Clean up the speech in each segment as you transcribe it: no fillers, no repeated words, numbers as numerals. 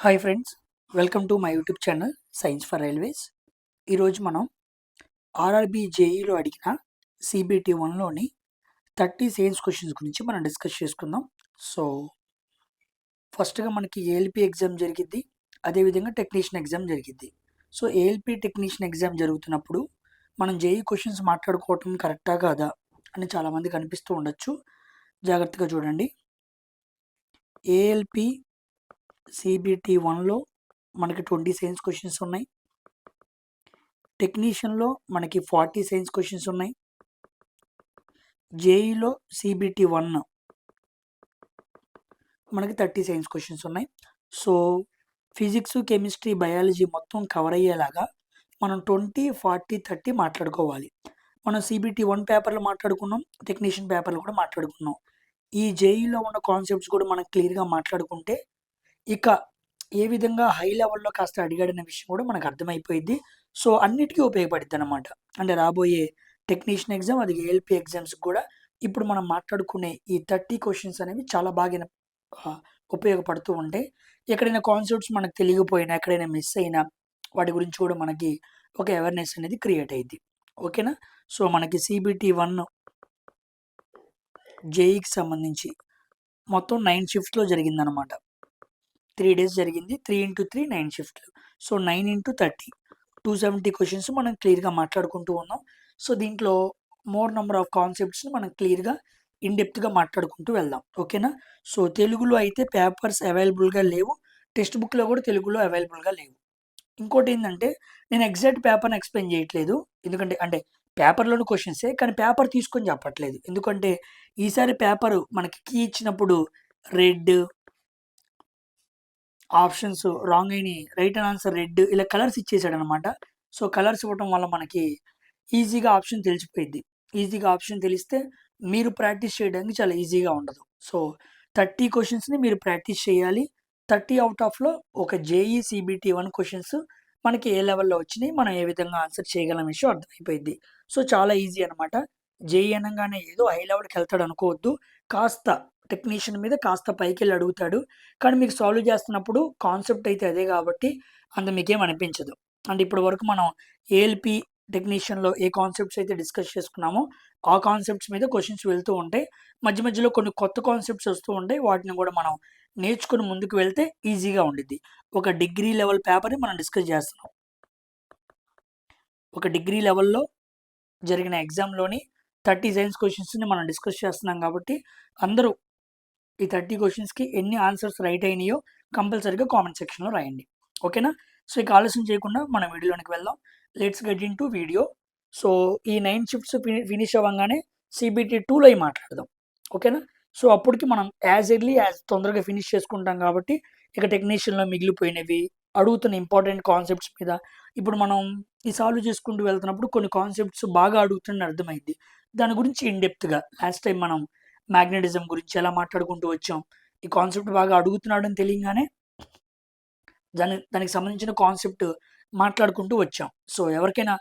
Hi friends, welcome to my YouTube channel science for railways. ఈరోజు మనం RRB జేఈలో అడిగిన CBT వన్లోని 30 science questions గురించి మనం డిస్కస్ చేసుకుందాం. సో ఫస్ట్గా మనకి ఏఎల్పి ఎగ్జామ్ జరిగిద్ది, అదేవిధంగా టెక్నీషియన్ ఎగ్జామ్ జరిగిద్ది. సో ఏఎల్పి టెక్నీషియన్ ఎగ్జామ్ జరుగుతున్నప్పుడు మనం జేఈ క్వశ్చన్స్ మాట్లాడుకోవటం కరెక్టా కాదా అని చాలామందికి అనిపిస్తూ ఉండొచ్చు. జాగ్రత్తగా చూడండి. ఏఎల్పి సిబిటి వన్లో మనకి 20 సైన్స్ క్వశ్చన్స్ ఉన్నాయి. టెక్నీషియన్లో మనకి 40 సైన్స్ క్వశ్చన్స్ ఉన్నాయి. జేఈలో సిబిటి వన్ మనకి 30 సైన్స్ క్వశ్చన్స్ ఉన్నాయి. సో ఫిజిక్స్, కెమిస్ట్రీ, బయాలజీ మొత్తం కవర్ అయ్యేలాగా మనం 20, 40, 30 మాట్లాడుకోవాలి. మనం సిబిటి వన్ పేపర్లో మాట్లాడుకున్నాం, టెక్నీషియన్ పేపర్లో కూడా మాట్లాడుకున్నాం. ఈ జేఈలో ఉన్న కాన్సెప్ట్స్ కూడా మనం క్లియర్గా మాట్లాడుకుంటే ఇక ఏ విధంగా హై లెవెల్లో కాస్త అడిగాడనే విషయం కూడా మనకు అర్థమైపోయింది. సో అన్నిటికీ ఉపయోగపడుద్ది అనమాట. అంటే రాబోయే టెక్నీషియన్ ఎగ్జామ్, అది ఏఎల్పి ఎగ్జామ్స్కి కూడా ఇప్పుడు మనం మాట్లాడుకునే ఈ 30 క్వశ్చన్స్ అనేవి చాలా బాగా ఉపయోగపడుతూ ఉంటాయి. ఎక్కడైనా కాన్సెప్ట్స్ మనకు తెలియకపోయినా, ఎక్కడైనా మిస్ అయినా వాటి గురించి కూడా మనకి ఒక అవేర్నెస్ అనేది క్రియేట్ అయ్యింది. ఓకేనా? సో మనకి సిబిటి వన్ జేఈకి సంబంధించి మొత్తం 9 షిఫ్ట్లో జరిగిందనమాట. 3 డేస్ జరిగింది. 3 into 3 9 షిఫ్ట్లు. సో 9 into 30 270 క్వశ్చన్స్ మనం క్లియర్గా మాట్లాడుకుంటూ ఉన్నాం. సో దీంట్లో మోర్ నెంబర్ ఆఫ్ కాన్సెప్ట్స్ని మనం క్లియర్గా ఇన్డెప్త్గా మాట్లాడుకుంటూ వెళ్దాం. ఓకేనా? సో తెలుగులో అయితే పేపర్స్ అవైలబుల్గా లేవు, టెక్స్ట్ బుక్లో కూడా తెలుగులో అవైలబుల్గా లేవు. ఇంకోటి ఏంటంటే, నేను ఎగ్జాక్ట్ పేపర్ని ఎక్స్ప్లెయిన్ చేయట్లేదు, ఎందుకంటే అంటే పేపర్లోని క్వశ్చన్సే, కానీ పేపర్ తీసుకొని చెప్పట్లేదు. ఎందుకంటే ఈసారి పేపరు మనకి కీ ఇచ్చినప్పుడు రెడ్ ఆప్షన్స్ రాంగ్ అయినాయి, రైట్ ఆన్సర్ రెడ్, ఇలా కలర్స్ ఇచ్చేసాడు అనమాట. సో కలర్స్ ఇవ్వటం వల్ల మనకి ఈజీగా ఆప్షన్ తెలిసిపోయింది. ఈజీగా ఆప్షన్ తెలిస్తే మీరు ప్రాక్టీస్ చేయడానికి చాలా ఈజీగా ఉండదు. సో 30 క్వశ్చన్స్ని మీరు ప్రాక్టీస్ చేయాలి. 30 అవుట్ ఆఫ్లో ఒక జేఈ సిబిటి వన్ క్వశ్చన్స్ మనకి ఏ లెవెల్లో వచ్చినాయి, మనం ఏ విధంగా ఆన్సర్ చేయగలం విషయం అర్థమైపోయింది. సో చాలా ఈజీ అనమాట. జేఈ అనగానే ఏదో హై లెవెల్కి వెళ్తాడు అనుకోవద్దు. కాస్త టెక్నీషియన్ మీద కాస్త పైకి వెళ్ళి అడుగుతాడు, కానీ మీకు సాల్వ్ చేస్తున్నప్పుడు కాన్సెప్ట్ అయితే అదే కాబట్టి అంత మీకేం అనిపించదు. అంటే ఇప్పటి వరకు మనం ఏఎల్పి టెక్నీషియన్లో ఏ కాన్సెప్ట్స్ అయితే డిస్కస్ చేసుకున్నామో ఆ కాన్సెప్ట్స్ మీద క్వశ్చన్స్ వెళ్తూ ఉంటాయి. మధ్య మధ్యలో కొన్ని కొత్త కాన్సెప్ట్స్ వస్తూ ఉంటాయి. వాటిని కూడా మనం నేర్చుకుని ముందుకు వెళ్తే ఈజీగా ఉండిద్ది. ఒక డిగ్రీ లెవెల్ పేపర్ని మనం డిస్కస్ చేస్తున్నాం. ఒక డిగ్రీ లెవెల్లో జరిగిన ఎగ్జామ్లోని 30 సైన్స్ క్వశ్చన్స్ని మనం డిస్కస్ చేస్తున్నాం కాబట్టి అందరూ ఈ 30 క్వశ్చన్స్కి ఎన్ని ఆన్సర్స్ రైట్ అయినాయో కంపల్సరీగా కామెంట్ సెక్షన్లో రాయండి. ఓకేనా? సో ఇక ఆలస్యం చేయకుండా మనం వీడియోలోనికి వెళ్దాం. Let's get in to video. So ఈ 9 షిఫ్ట్స్ ఫినిష్ అవ్వగానే సిబిటి టూలో అవి మాట్లాడదాం. ఓకేనా? సో అప్పటికి మనం యాజ్ ఎర్లీ యాజ్ తొందరగా ఫినిష్ చేసుకుంటాం కాబట్టి ఇక టెక్నీషియన్లో మిగిలిపోయినవి అడుగుతున్న ఇంపార్టెంట్ కాన్సెప్ట్స్ మీద ఇప్పుడు మనం ఈ సాల్వ్ చేసుకుంటూ వెళ్తున్నప్పుడు కొన్ని కాన్సెప్ట్స్ బాగా అడుగుతున్న అర్థమైంది. దాని గురించి ఇన్డెప్త్గా లాస్ట్ టైం మనం మ్యాగ్నెటిజం గురించి ఎలా మాట్లాడుకుంటూ వచ్చాం. ఈ కాన్సెప్ట్ బాగా అడుగుతున్నాడని తెలియగానే దానికి సంబంధించిన కాన్సెప్ట్ మాట్లాడుకుంటూ వచ్చాం. సో ఎవరికైనా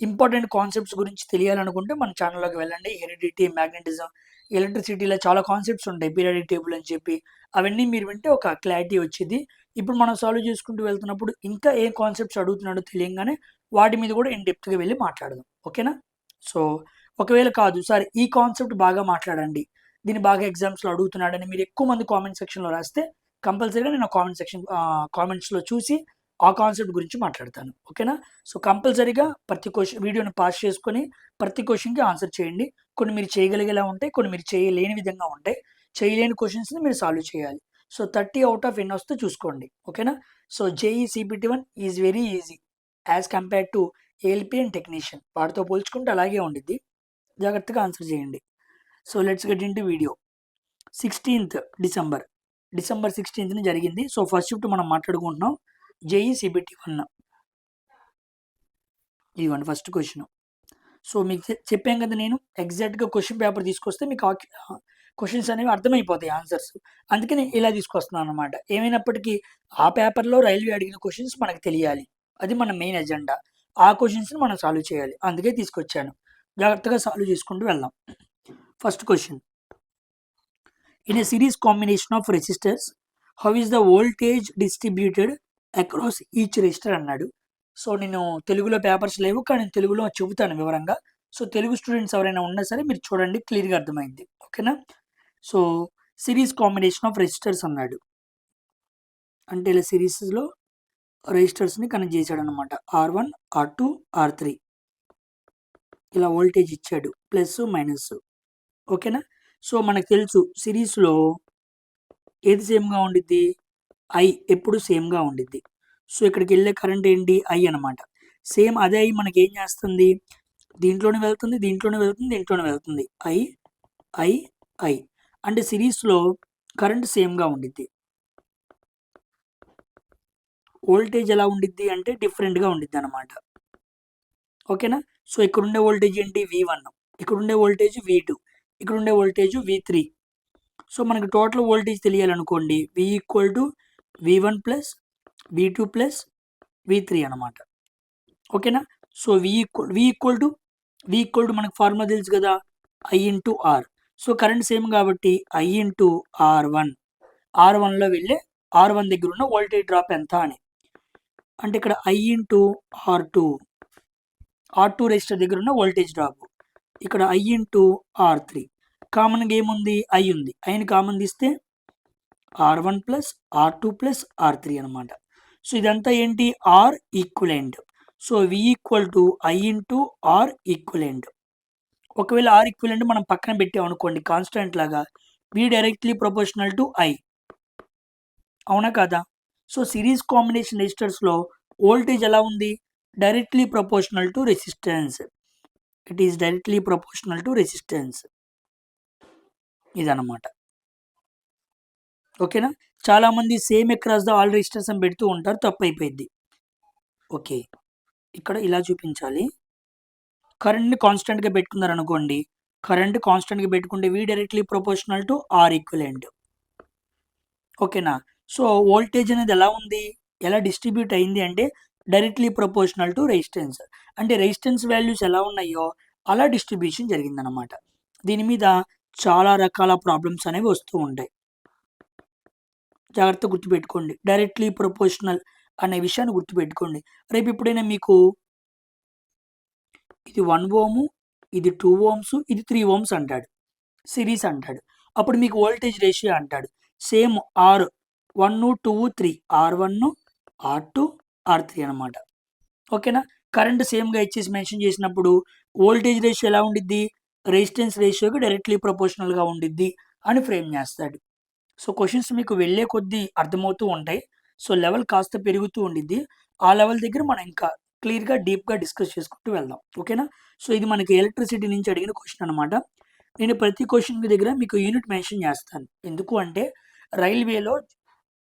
ఇంపార్టెంట్ కాన్సెప్ట్స్ గురించి తెలియాలనుకుంటే మన ఛానల్లోకి వెళ్ళండి. హెరిడిటీ, మ్యాగ్నెటిజం, ఎలక్ట్రిసిటీలో చాలా కాన్సెప్ట్స్ ఉంటాయి, పీరియాడిక్ టేబుల్ అని చెప్పి. అవన్నీ మీరు వింటే ఒక క్లారిటీ వచ్చింది. ఇప్పుడు మనం సాల్వ్ చేసుకుంటూ వెళ్తున్నప్పుడు ఇంకా ఏ కాన్సెప్ట్స్ అడుగుతున్నాడో తెలియగానే వాటి మీద కూడా ఇన్డెప్త్గా వెళ్ళి మాట్లాడదాం. ఓకేనా? సో ఒకవేళ కాదు సార్ ఈ కాన్సెప్ట్ బాగా మాట్లాడండి, దీన్ని బాగా ఎగ్జామ్స్లో అడుగుతున్నాడని మీరు ఎక్కువ మంది కామెంట్ సెక్షన్లో రాస్తే కంపల్సరీగా నేను కామెంట్స్లో చూసి ఆ కాన్సెప్ట్ గురించి మాట్లాడతాను. ఓకేనా? సో కంపల్సరీగా ప్రతి క్వశ్చన్ వీడియోని పాస్ చేసుకొని ప్రతి క్వశ్చన్కి ఆన్సర్ చేయండి. కొన్ని మీరు చేయగలిగేలా ఉంటాయి, కొన్ని మీరు చేయలేని విధంగా ఉంటాయి. చేయలేని క్వశ్చన్స్ని మీరు సాల్వ్ చేయాలి. సో 30 అవుట్ ఆఫ్ ఎన్ని వస్తే చూసుకోండి. ఓకేనా? So JEE CBT one is very easy as compare to ALP and technician. వాటితో పోల్చుకుంటే అలాగే ఉండిద్ది. జాగ్రత్తగా ఆన్సర్ చేయండి. So let's get in to video. 16th December 16th జరిగింది. సో ఫస్ట్ షిఫ్ట్ మనం మాట్లాడుకుంటున్నాం జేఈ సిబిటి వన్. ఇదిగోండి ఫస్ట్ క్వశ్చన్. సో మీకు చెప్పాం కదా, నేను ఎగ్జాక్ట్గా క్వశ్చన్ పేపర్ తీసుకొస్తే మీకు క్వశ్చన్స్ అనేవి అర్థమైపోతాయి, ఆన్సర్స్. అందుకే నేను ఇలా తీసుకొస్తున్నాను అనమాట. ఏమైనప్పటికీ ఆ పేపర్లో రైల్వే అడిగిన క్వశ్చన్స్ మనకు తెలియాలి, అది మన మెయిన్ ఎజెండా. ఆ క్వశ్చన్స్ని మనం సాల్వ్ చేయాలి, అందుకే తీసుకొచ్చాను. జాగ్రత్తగా సాల్వ్ చేసుకుంటూ వెళ్దాం. First question. In a series combination of resistors, how is the voltage distributed across each resistor అన్నాడు. సో నేను తెలుగులో పేపర్స్ లేవు, కానీ తెలుగులో చెబుతాను వివరంగా. సో తెలుగు స్టూడెంట్స్ ఎవరైనా ఉన్నా సరే మీరు చూడండి, క్లియర్గా అర్థమైంది. ఓకేనా. So series combination of resistors అన్నాడు, అంటే ఇలా సిరీస్లో రెసిస్టర్స్ని కనెక్ట్ చేశాడు అనమాట. R1 R2 R3 ఇలా వోల్టేజ్ ఇచ్చాడు, ప్లస్ మైనస్. ఓకేనా. సో మనకు తెలుసు సిరీస్లో ఏది సేమ్గా ఉండిద్ది, ఐ ఎప్పుడు సేమ్గా ఉండిద్ది. సో ఇక్కడికి వెళ్ళే కరెంట్ ఏంటి, ఐ అనమాట. సేమ్ అదే ఐ మనకి ఏం చేస్తుంది, దీంట్లోనే వెళ్తుంది, దీంట్లోనే వెళ్తుంది, దీంట్లోనే వెళ్తుంది. ఐ ఐ ఐ అంటే సిరీస్లో కరెంట్ సేమ్గా ఉండిద్ది. వోల్టేజ్ ఎలా ఉండిద్ది అంటే డిఫరెంట్గా ఉండిద్ది అనమాట. ఓకేనా. సో ఇక్కడ ఉండే వోల్టేజ్ ఏంటి, V1, ఇక్కడ ఉండే వోల్టేజ్ V2, ఇక్కడ ఉండే వోల్టేజ్ V3. సో మనకి total voltage తెలియాలనుకోండి, V = V1 + V2 + V3 అనమాట. ఓకేనా. సో V = మనకు ఫార్ములా తెలుసు కదా, I × R. So current same కాబట్టి I × R1. R1లో వెళ్ళే R1 దగ్గర ఉన్న వోల్టేజ్ డ్రాప్ ఎంత అని, అంటే ఇక్కడ I × R2, R2 రెసిస్టర్ దగ్గర ఉన్న వోల్టేజ్ డ్రాప్. ఇక్కడ I × R3. కామన్గా ఏముంది, ఐ ఉంది. ఐని కామన్ తీస్తే R1 + R2 + R3 అనమాట. సో ఇదంతా ఏంటి, R equivalent. So V = I × R equivalent. ఒకవేళ R ఈక్వలెంట్ మనం పక్కన పెట్టామనుకోండి కాన్స్టెంట్ లాగా, V directly proportional to I. అవునా కదా. సో సిరీస్ కాంబినేషన్ రెసిస్టర్స్లో వోల్టేజ్ ఎలా ఉంది, directly proportional to resistance. It is directly proportional to resistance, ఇదన్నమాట. ఓకేనా. చాలామంది same across the all resistors అని పెడుతూ ఉంటారు, తప్పు అయిపోయింది. ఓకే, ఇక్కడ ఇలా చూపించాలి. కరెంట్ని కాన్స్టెంట్గా పెట్టుకున్నారు అనుకోండి, కరెంట్ కాన్స్టెంట్గా పెట్టుకుంటే V directly proportional to R equivalent. ఓకేనా. సో వోల్టేజ్ అనేది ఎలా ఉంది, ఎలా డిస్ట్రిబ్యూట్ అయింది అంటే డైరెక్ట్లీ ప్రపోర్షనల్ టు రెసిస్టెన్స్. అంటే రెసిస్టెన్స్ వాల్యూస్ ఎలా ఉన్నాయో అలా డిస్ట్రిబ్యూషన్ జరిగిందనమాట. దీని మీద చాలా రకాల ప్రాబ్లమ్స్ అనేవి వస్తూ ఉంటాయి, జాగ్రత్తగా గుర్తుపెట్టుకోండి. డైరెక్ట్లీ ప్రపోర్షనల్ అనే విషయాన్ని గుర్తుపెట్టుకోండి. రేపు ఎప్పుడైనా మీకు ఇది 1 ohm, ఇది 2 ohms, ఇది 3 ohms అంటాడు, సిరీస్ అంటాడు. అప్పుడు మీకు వోల్టేజ్ రేషియో అంటాడు. Same R1 2 3, R1 R2 R3 అనమాట. ఓకేనా. కరెంట్ సేమ్గా ఇచ్చేసి మెన్షన్ చేసినప్పుడు వోల్టేజ్ రేషియో ఎలా ఉండిద్ది, రెసిస్టెన్స్ రేషియోకి డైరెక్ట్లీ ప్రపోర్షనల్గా ఉండిద్ది అని ఫ్రేమ్ చేస్తాడు. సో క్వశ్చన్స్ మీకు వెళ్ళే కొద్దీ అర్థమవుతూ ఉంటాయి. సో లెవెల్ కాస్త పెరుగుతూ ఉండిద్ది. ఆ లెవెల్ దగ్గర మనం ఇంకా క్లియర్గా డీప్గా డిస్కస్ చేసుకుంటూ వెళ్దాం. ఓకేనా. సో ఇది మనకి ఎలక్ట్రిసిటీ నుంచి అడిగిన క్వశ్చన్ అనమాట. నేను ప్రతి క్వశ్చన్ దగ్గర మీకు యూనిట్ మెన్షన్ చేస్తాను. ఎందుకు అంటే రైల్వేలో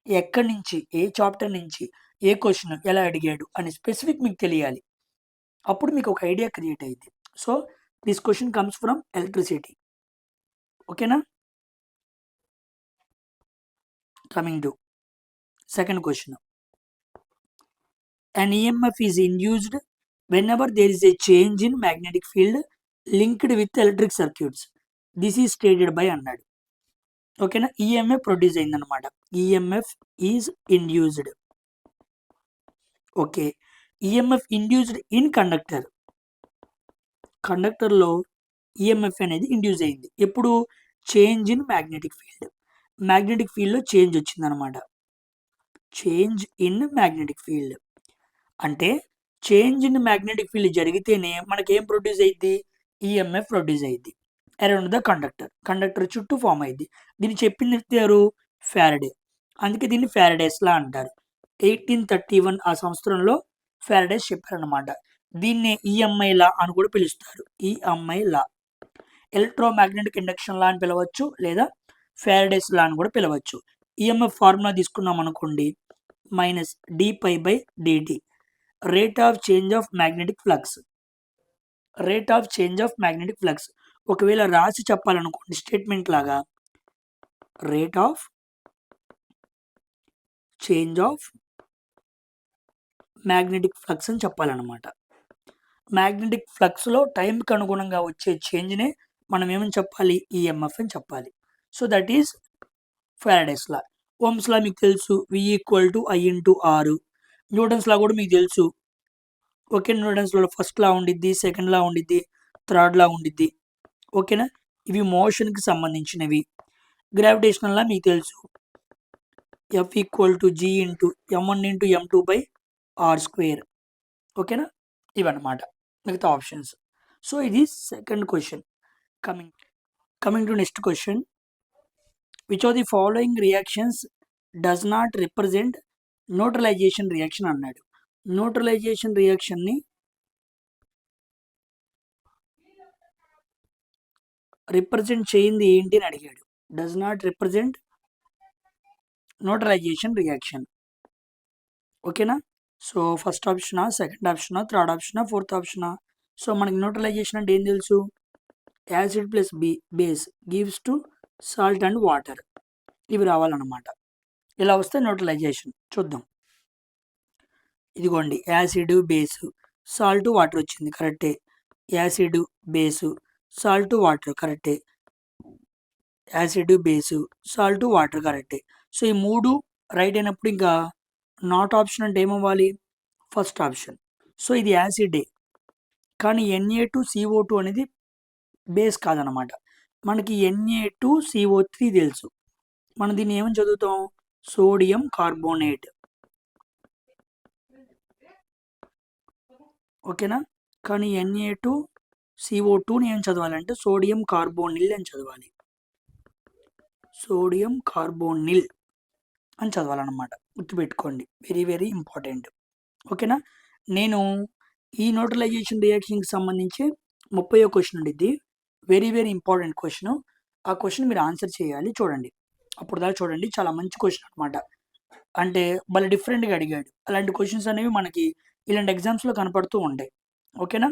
ఎక్కడి నుంచి, ఏ చాప్టర్ నుంచి ఏ క్వశ్చన్ ఎలా అడిగాడు అని స్పెసిఫిక్ మీకు తెలియాలి. అప్పుడు మీకు ఒక ఐడియా క్రియేట్ అయ్యింది. So this question comes from electricity. ఓకేనా. Coming to second question. An EMF is induced whenever there is a change in magnetic field linked with electric circuits. This is stated by అన్నాడు. ఓకేనా. EMF produce అయిందనమాట. EMF is induced. Okay. EMF induced in conductor. కండక్టర్లో EMF అనేది induce అయింది. ఎప్పుడు, change in magnetic field. Magnetic ఫీల్డ్లో change వచ్చిందనమాట. Change in magnetic field అంటే చేంజ్ ఇన్ మ్యాగ్నెటిక్ ఫీల్డ్ జరిగితేనే మనకి ఏం ప్రొడ్యూస్ అయ్యిద్ది, ఈఎంఎఫ్ ప్రొడ్యూస్ అయ్యిద్ది అరౌండ్ ద కండక్టర్. కండక్టర్ చుట్టూ ఫామ్ అయ్యిద్ది. దీన్ని చెప్పింది ఎవరు, ఫారడే. అందుకే దీన్ని ఫారడేస్ లా అంటారు. 1831 ఆ సంవత్సరంలో ఫారడేస్ చెప్పారనమాట. దీన్నే ఈఎంఐ లా అని కూడా పిలుస్తారు. ఈఎంఐ లా, ఎలక్ట్రోమాగ్నెటిక్ ఇండక్షన్ లా అని పిలవచ్చు, లేదా ఫారడేస్ లా అని కూడా పిలవచ్చు. ఈఎంఎఫ్ ఫార్ములా తీసుకున్నాం అనుకోండి, -dπ/dt, rate of change of magnetic flux. Rate of change of magnetic flux ఒకవేళ రాసి చెప్పాలనుకోండి స్టేట్మెంట్ లాగా, rate of change of magnetic flux అని చెప్పాలన్నమాట. మ్యాగ్నెటిక్ ఫ్లక్స్లో టైంకి అనుగుణంగా వచ్చే చేంజ్నే మనం ఏమని చెప్పాలి, ఈఎంఎఫ్ అని చెప్పాలి. So that is Faraday's law. Ohm's law మీకు తెలుసు, V = I × R. Newton's law కూడా మీకు తెలుసు. ఓకే, న్యూటన్స్ లో ఫస్ట్ లా ఉండిద్ది, సెకండ్ లా ఉండిద్ది, థర్డ్ లా ఉండిద్ది. ఓకేనా, ఇవి మోషన్కి సంబంధించినవి. గ్రావిటేషనల్ లా మీకు తెలుసు, F = G × M1 × M2/R². ఓకేనా, ఇవన్నమాట మిగతా ఆప్షన్స్. సో ఇది second question. Coming to next question. Which of the following reactions does not represent neutralization reaction అన్నాడు. న్యూట్రలైజేషన్ రియాక్షన్ని రిప్రజెంట్ చేయింది ఏంటి అని అడిగాడు. Does not represent neutralization reaction. ఓకేనా, సో ఫస్ట్ ఆప్షనా, సెకండ్ ఆప్షనా, థర్డ్ ఆప్షనా, ఫోర్త్ ఆప్షనా? సో మనకి న్యూట్రలైజేషన్ అంటే ఏం తెలుసు, acid plus base gives to salt and water. ఇవి రావాలన్నమాట. ఇలా వస్తే న్యూట్రలైజేషన్. చూద్దాం. ఇదిగోండి, యాసిడ్ బేసు సాల్ట్ వాటర్ వచ్చింది, కరెక్టే. యాసిడ్ బేసు సాల్ట్ వాటర్, కరెక్టే. యాసిడ్ బేసు సాల్ట్ వాటర్, కరెక్టే. సో ఈ మూడు రైట్ అయినప్పుడు ఇంకా నాట్ ఆప్షన్ అంటే ఏమవ్వాలి, ఫస్ట్ ఆప్షన్. సో ఇది యాసిడే, కానీ Na2CO2 అనేది బేస్ కాదనమాట. మనకి Na2CO3 తెలుసు. మనం దీన్ని ఏమని చదువుతాం, సోడియం కార్బోనేట్. ఓకేనా, కానీ Na2CO2ని ఏం చదవాలంటే సోడియం కార్బోనిల్ అని చదవాలి. సోడియం కార్బోనిల్ అని చదవాలన్నమాట. గుర్తుపెట్టుకోండి, వెరీ వెరీ ఇంపార్టెంట్. ఓకేనా, నేను ఈ న్యూట్రలైజేషన్ రియాక్షన్కి సంబంధించి 30వ క్వశ్చన్ ఉండిద్ది. Very very important question. ఆ క్వశ్చన్ మీరు ఆన్సర్ చేయాలి. చూడండి, అప్పుడు దాకా చూడండి, చాలా మంచి క్వశ్చన్ అనమాట. అంటే భలే డిఫరెంట్గా అడిగాడు. అలాంటి క్వశ్చన్స్ అనేవి మనకి ఇలాంటి ఎగ్జామ్స్లో కనపడుతూ ఉంటాయి. ఓకేనా,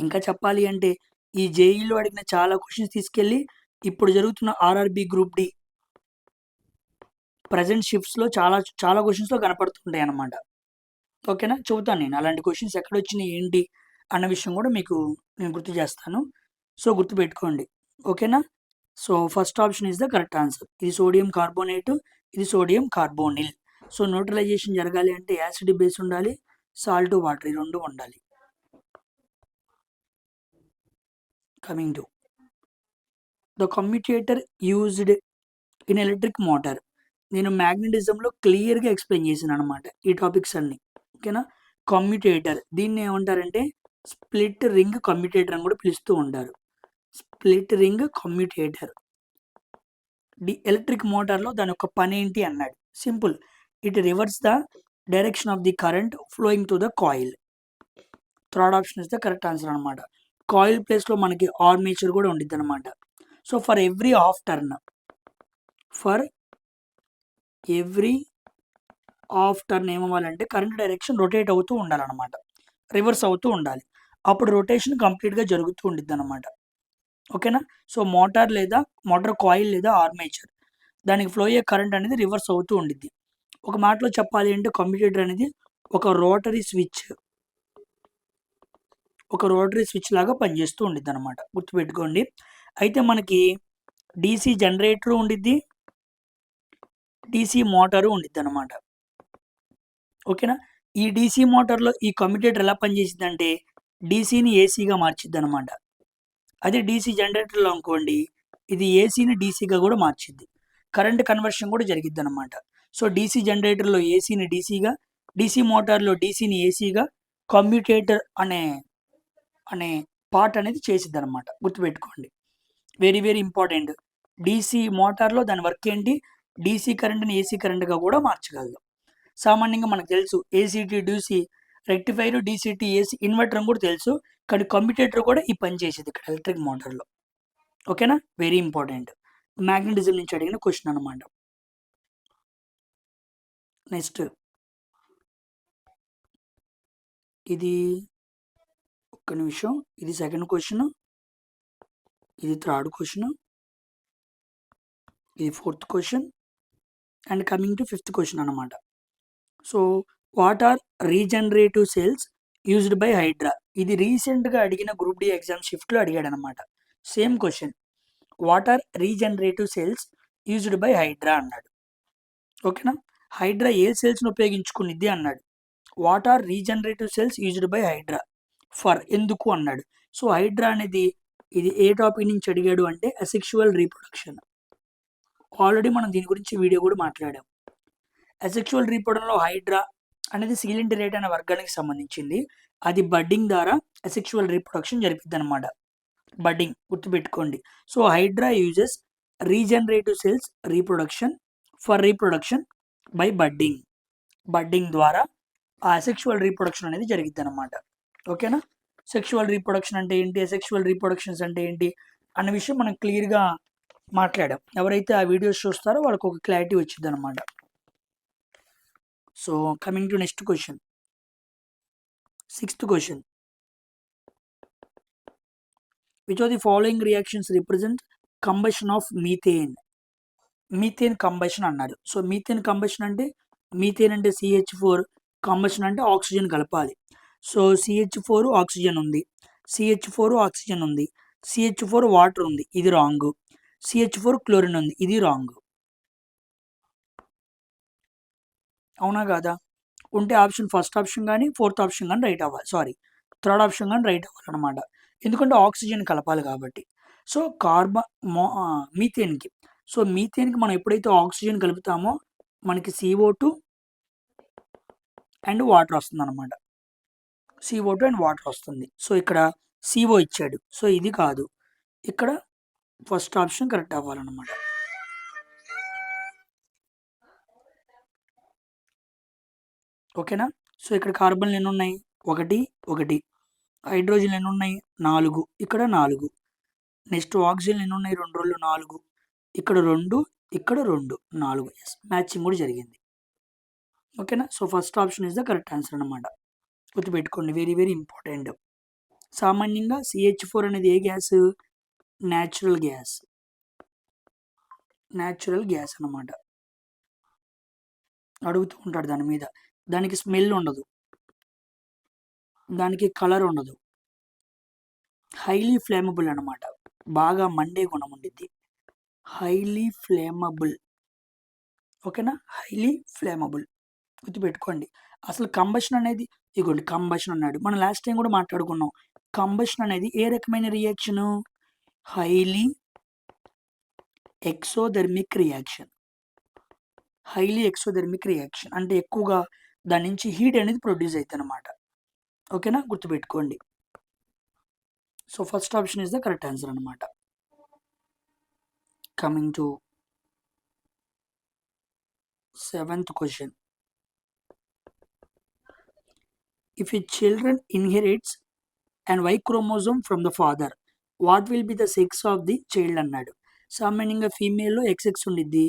ఇంకా చెప్పాలి అంటే ఈ జేఈలో అడిగిన చాలా క్వశ్చన్స్ తీసుకెళ్ళి ఇప్పుడు జరుగుతున్న ఆర్ఆర్బి గ్రూప్ డి ప్రజెంట్ షిఫ్ట్స్లో చాలా చాలా క్వశ్చన్స్లో కనపడుతుంటాయి అన్నమాట. ఓకేనా, చెబుతాను నేను అలాంటి క్వశ్చన్స్ ఎక్కడ వచ్చినాయి ఏంటి అన్న విషయం కూడా మీకు నేను గుర్తు చేస్తాను. సో గుర్తుపెట్టుకోండి. ఓకేనా, so first option is the correct answer. ఇది సోడియం కార్బోనేట్, ఇది సోడియం కార్బోనిల్. సో న్యూట్రలైజేషన్ జరగాలి అంటే యాసిడ్ బేస్ ఉండాలి, సాల్ట్ వాటర్, ఈ రెండు ఉండాలి. Coming to the commutator used in electric motor. నేను మ్యాగ్నెటిజంలో క్లియర్గా ఎక్స్ప్లెయిన్ చేశాను అనమాట ఈ టాపిక్స్ అన్ని. ఓకేనా, కమ్యూటేటర్ దీన్ని ఏమంటారంటే స్ప్లిట్ రింగ్ కమ్యూటేటర్ అని కూడా పిలుస్తూ ఉంటారు. Split ring commutator. ఎలక్ట్రిక్ మోటార్లో దాని యొక్క పని ఏంటి అన్నాడు. Simple, it reverse the direction of the current flowing to the coil. Third option is the correct answer అనమాట. కాయిల్ ప్లేస్లో మనకి ఆర్మేచర్ కూడా ఉండిద్ది అనమాట. So for every half turn ఏమవ్వాలంటే కరెంట్ డైరెక్షన్ రొటేట్ అవుతూ ఉండాలన్నమాట, రివర్స్ అవుతూ ఉండాలి. అప్పుడు రొటేషన్ కంప్లీట్గా జరుగుతూ ఉండిద్ది అనమాట. ఓకేనా, సో మోటార్ కాయిల్ లేదా ఆర్మేచర్, దానికి ఫ్లో అయ్యే కరెంట్ అనేది రివర్స్ అవుతూ ఉండిద్ది. ఒక మాటలో చెప్పాలి అంటే కమ్యూటేటర్ అనేది ఒక రోటరీ స్విచ్ లాగా పనిచేస్తూ ఉండిద్ది అనమాట. గుర్తుపెట్టుకోండి. అయితే మనకి డీసీ జనరేటర్ ఉండిద్ది, డీసీ మోటారు ఉండిద్ది అనమాట. ఓకేనా, ఈ డీసీ మోటార్లో ఈ కమ్యూటేటర్ ఎలా పనిచేసిద్ది అంటే డీసీని ఏసీగా మార్చిద్ది అనమాట. అదే డీసీ జనరేటర్లో అనుకోండి, ఇది ఏసీని డీసీగా కూడా మార్చిద్ది. కరెంట్ కన్వర్షన్ కూడా జరిగిద్ది అనమాట. సో డీసీ జనరేటర్లో ఏసీని డీసీగా, డీసీ మోటార్లో డీసీని ఏసీగా కమ్యూటేటర్ అనే పార్ట్ అనేది చేసిద్ది అనమాట. గుర్తుపెట్టుకోండి, వెరీ వెరీ ఇంపార్టెంట్. డీసీ మోటార్లో దాని వర్క్ ఏంటి, డీసీ కరెంట్ని ఏసీ కరెంట్గా కూడా మార్చగలదు. సామాన్యంగా మనకు తెలుసు ACT DC rectifier, DCT AC inverter అని కూడా తెలుసు. కానీ కమ్యూటేటర్ కూడా ఈ పని చేసేది ఇక్కడ ఎలక్ట్రిక్ మోటార్లో. ఓకేనా, వెరీ ఇంపార్టెంట్. మ్యాగ్నెటిజం నుంచి అడిగిన క్వశ్చన్ అనమాట. నెక్స్ట్ ఇది ఒక్క నిమిషం, ఇది సెకండ్ క్వశ్చన్, ఇది థర్డ్ క్వశ్చన్, ఇది fourth question, and coming to fifth question అనమాట. So what are regenerative cells used by hydra. ఇది రీసెంట్గా అడిగిన గ్రూప్ డి ఎగ్జామ్ షిఫ్ట్లో అడిగాడు అనమాట. Same question, what are regenerative cells used by hydra అన్నాడు. ఓకేనా. హైడ్రా ఏ సెల్స్ని ఉపయోగించుకునిద్ది అన్నాడు. What are regenerative cells used by hydra for, ఎందుకు అన్నాడు. సో హైడ్రా అనేది ఇది ఏ టాపిక్ నుంచి అడిగాడు అంటే అసెక్షువల్ రీప్రొడక్షన్. ఆల్రెడీ మనం దీని గురించి వీడియో కూడా మాట్లాడాం. అసెక్షువల్ రీప్రొడక్షన్లో హైడ్రా అనేది సిలిండరేట్ అనే వర్గానికి సంబంధించింది. అది బడ్డింగ్ ద్వారా అసెక్షువల్ రీప్రొడక్షన్ జరిపిద్ది అనమాట. బడ్డింగ్ గుర్తుపెట్టుకోండి. So hydra uses regenerative cells reproduction for reproduction by budding. Budding ద్వారా ఆ అసెక్షువల్ రీప్రొడక్షన్ అనేది జరిగిద్ది అనమాట. ఓకేనా. సెక్షువల్ రీప్రొడక్షన్ అంటే ఏంటి, అసెక్షువల్ రీప్రొడక్షన్స్ అంటే ఏంటి అన్న విషయం మనం క్లియర్గా మాట్లాడాం. ఎవరైతే ఆ వీడియోస్ చూస్తారో వాళ్ళకి ఒక క్లారిటీ వచ్చింది అనమాట. So coming to next question, 6th question. Which of the following reactions represent combustion of methane. Methane combustion అన్నాడు. సో మీథేన్ కంబషన్ అంటే మీథేన్ అంటే CH4, కంబషన్ అంటే ఆక్సిజన్ కలపాలి. సో CH4 ఆక్సిజన్ ఉంది, CH4 ఆక్సిజన్ ఉంది, CH4 water ఉంది, ఇది wrong. CH4 chlorine ఉంది, ఇది రాంగ్. అవునా కాదా. ఉంటే ఆప్షన్ ఫస్ట్ ఆప్షన్ కానీ ఫోర్త్ ఆప్షన్ కానీ రైట్ అవ్వాలి, సారీ థర్డ్ ఆప్షన్ కానీ రైట్ అవ్వాలన్నమాట. ఎందుకంటే ఆక్సిజన్ కలపాలి కాబట్టి. సో మీథేన్కి, సో మీథేన్కి మనం ఎప్పుడైతే ఆక్సిజన్ కలుపుతామో మనకి CO2 అండ్ వాటర్ వస్తుంది అనమాట. CO2 అండ్ వాటర్ వస్తుంది. సో ఇక్కడ CO ఇచ్చాడు, సో ఇది కాదు, ఇక్కడ ఫస్ట్ ఆప్షన్ కరెక్ట్ అవ్వాలన్నమాట. ఓకేనా. సో ఇక్కడ కార్బన్లు ఎన్ని ఉన్నాయి, 1 1. హైడ్రోజన్ ఎన్ని ఉన్నాయి, 4, ఇక్కడ 4. నెక్స్ట్ ఆక్సిజన్ ఎన్ని ఉన్నాయి, 2 2 4, ఇక్కడ 2 ఇక్కడ 2 4. ఎస్, మ్యాచింగ్ కూడా జరిగింది. ఓకేనా. So first option is the correct answer అనమాట. గుర్తుపెట్టుకోండి, వెరీ వెరీ ఇంపార్టెంట్. సామాన్యంగా CH4 అనేది ఏ gas, natural gas, natural gas అనమాట. అడుగుతూ ఉంటాడు దాని మీద. దానికి స్మెల్ ఉండదు, దానికి కలర్ ఉండదు, హైలీ ఫ్లేమబుల్ అనమాట, బాగా మండే గుణం ఉండిద్ది, హైలీ ఫ్లేమబుల్. ఓకేనా, హైలీ ఫ్లేమబుల్ గుర్తుపెట్టుకోండి. అసలు కంబషన్ అనేది, ఇగోండి కంబషన్ అన్నాడు, మనం లాస్ట్ టైం కూడా మాట్లాడుకున్నాం. కంబషన్ అనేది ఏ రకమైన reaction, highly exothermic reaction. Highly exothermic reaction అంటే ఎక్కువగా దాని నుంచి హీట్ అనేది ప్రొడ్యూస్ అవుతుంది అనమాట. ఓకేనా, గుర్తుపెట్టుకోండి. So first option is the correct answer అనమాట. Coming to 7th question. If a children inherits an Y chromosome from the father, what will be the sex of the child అన్నాడు. సామాన్యంగా ఫీమేల్లో XX ఉండిద్ది,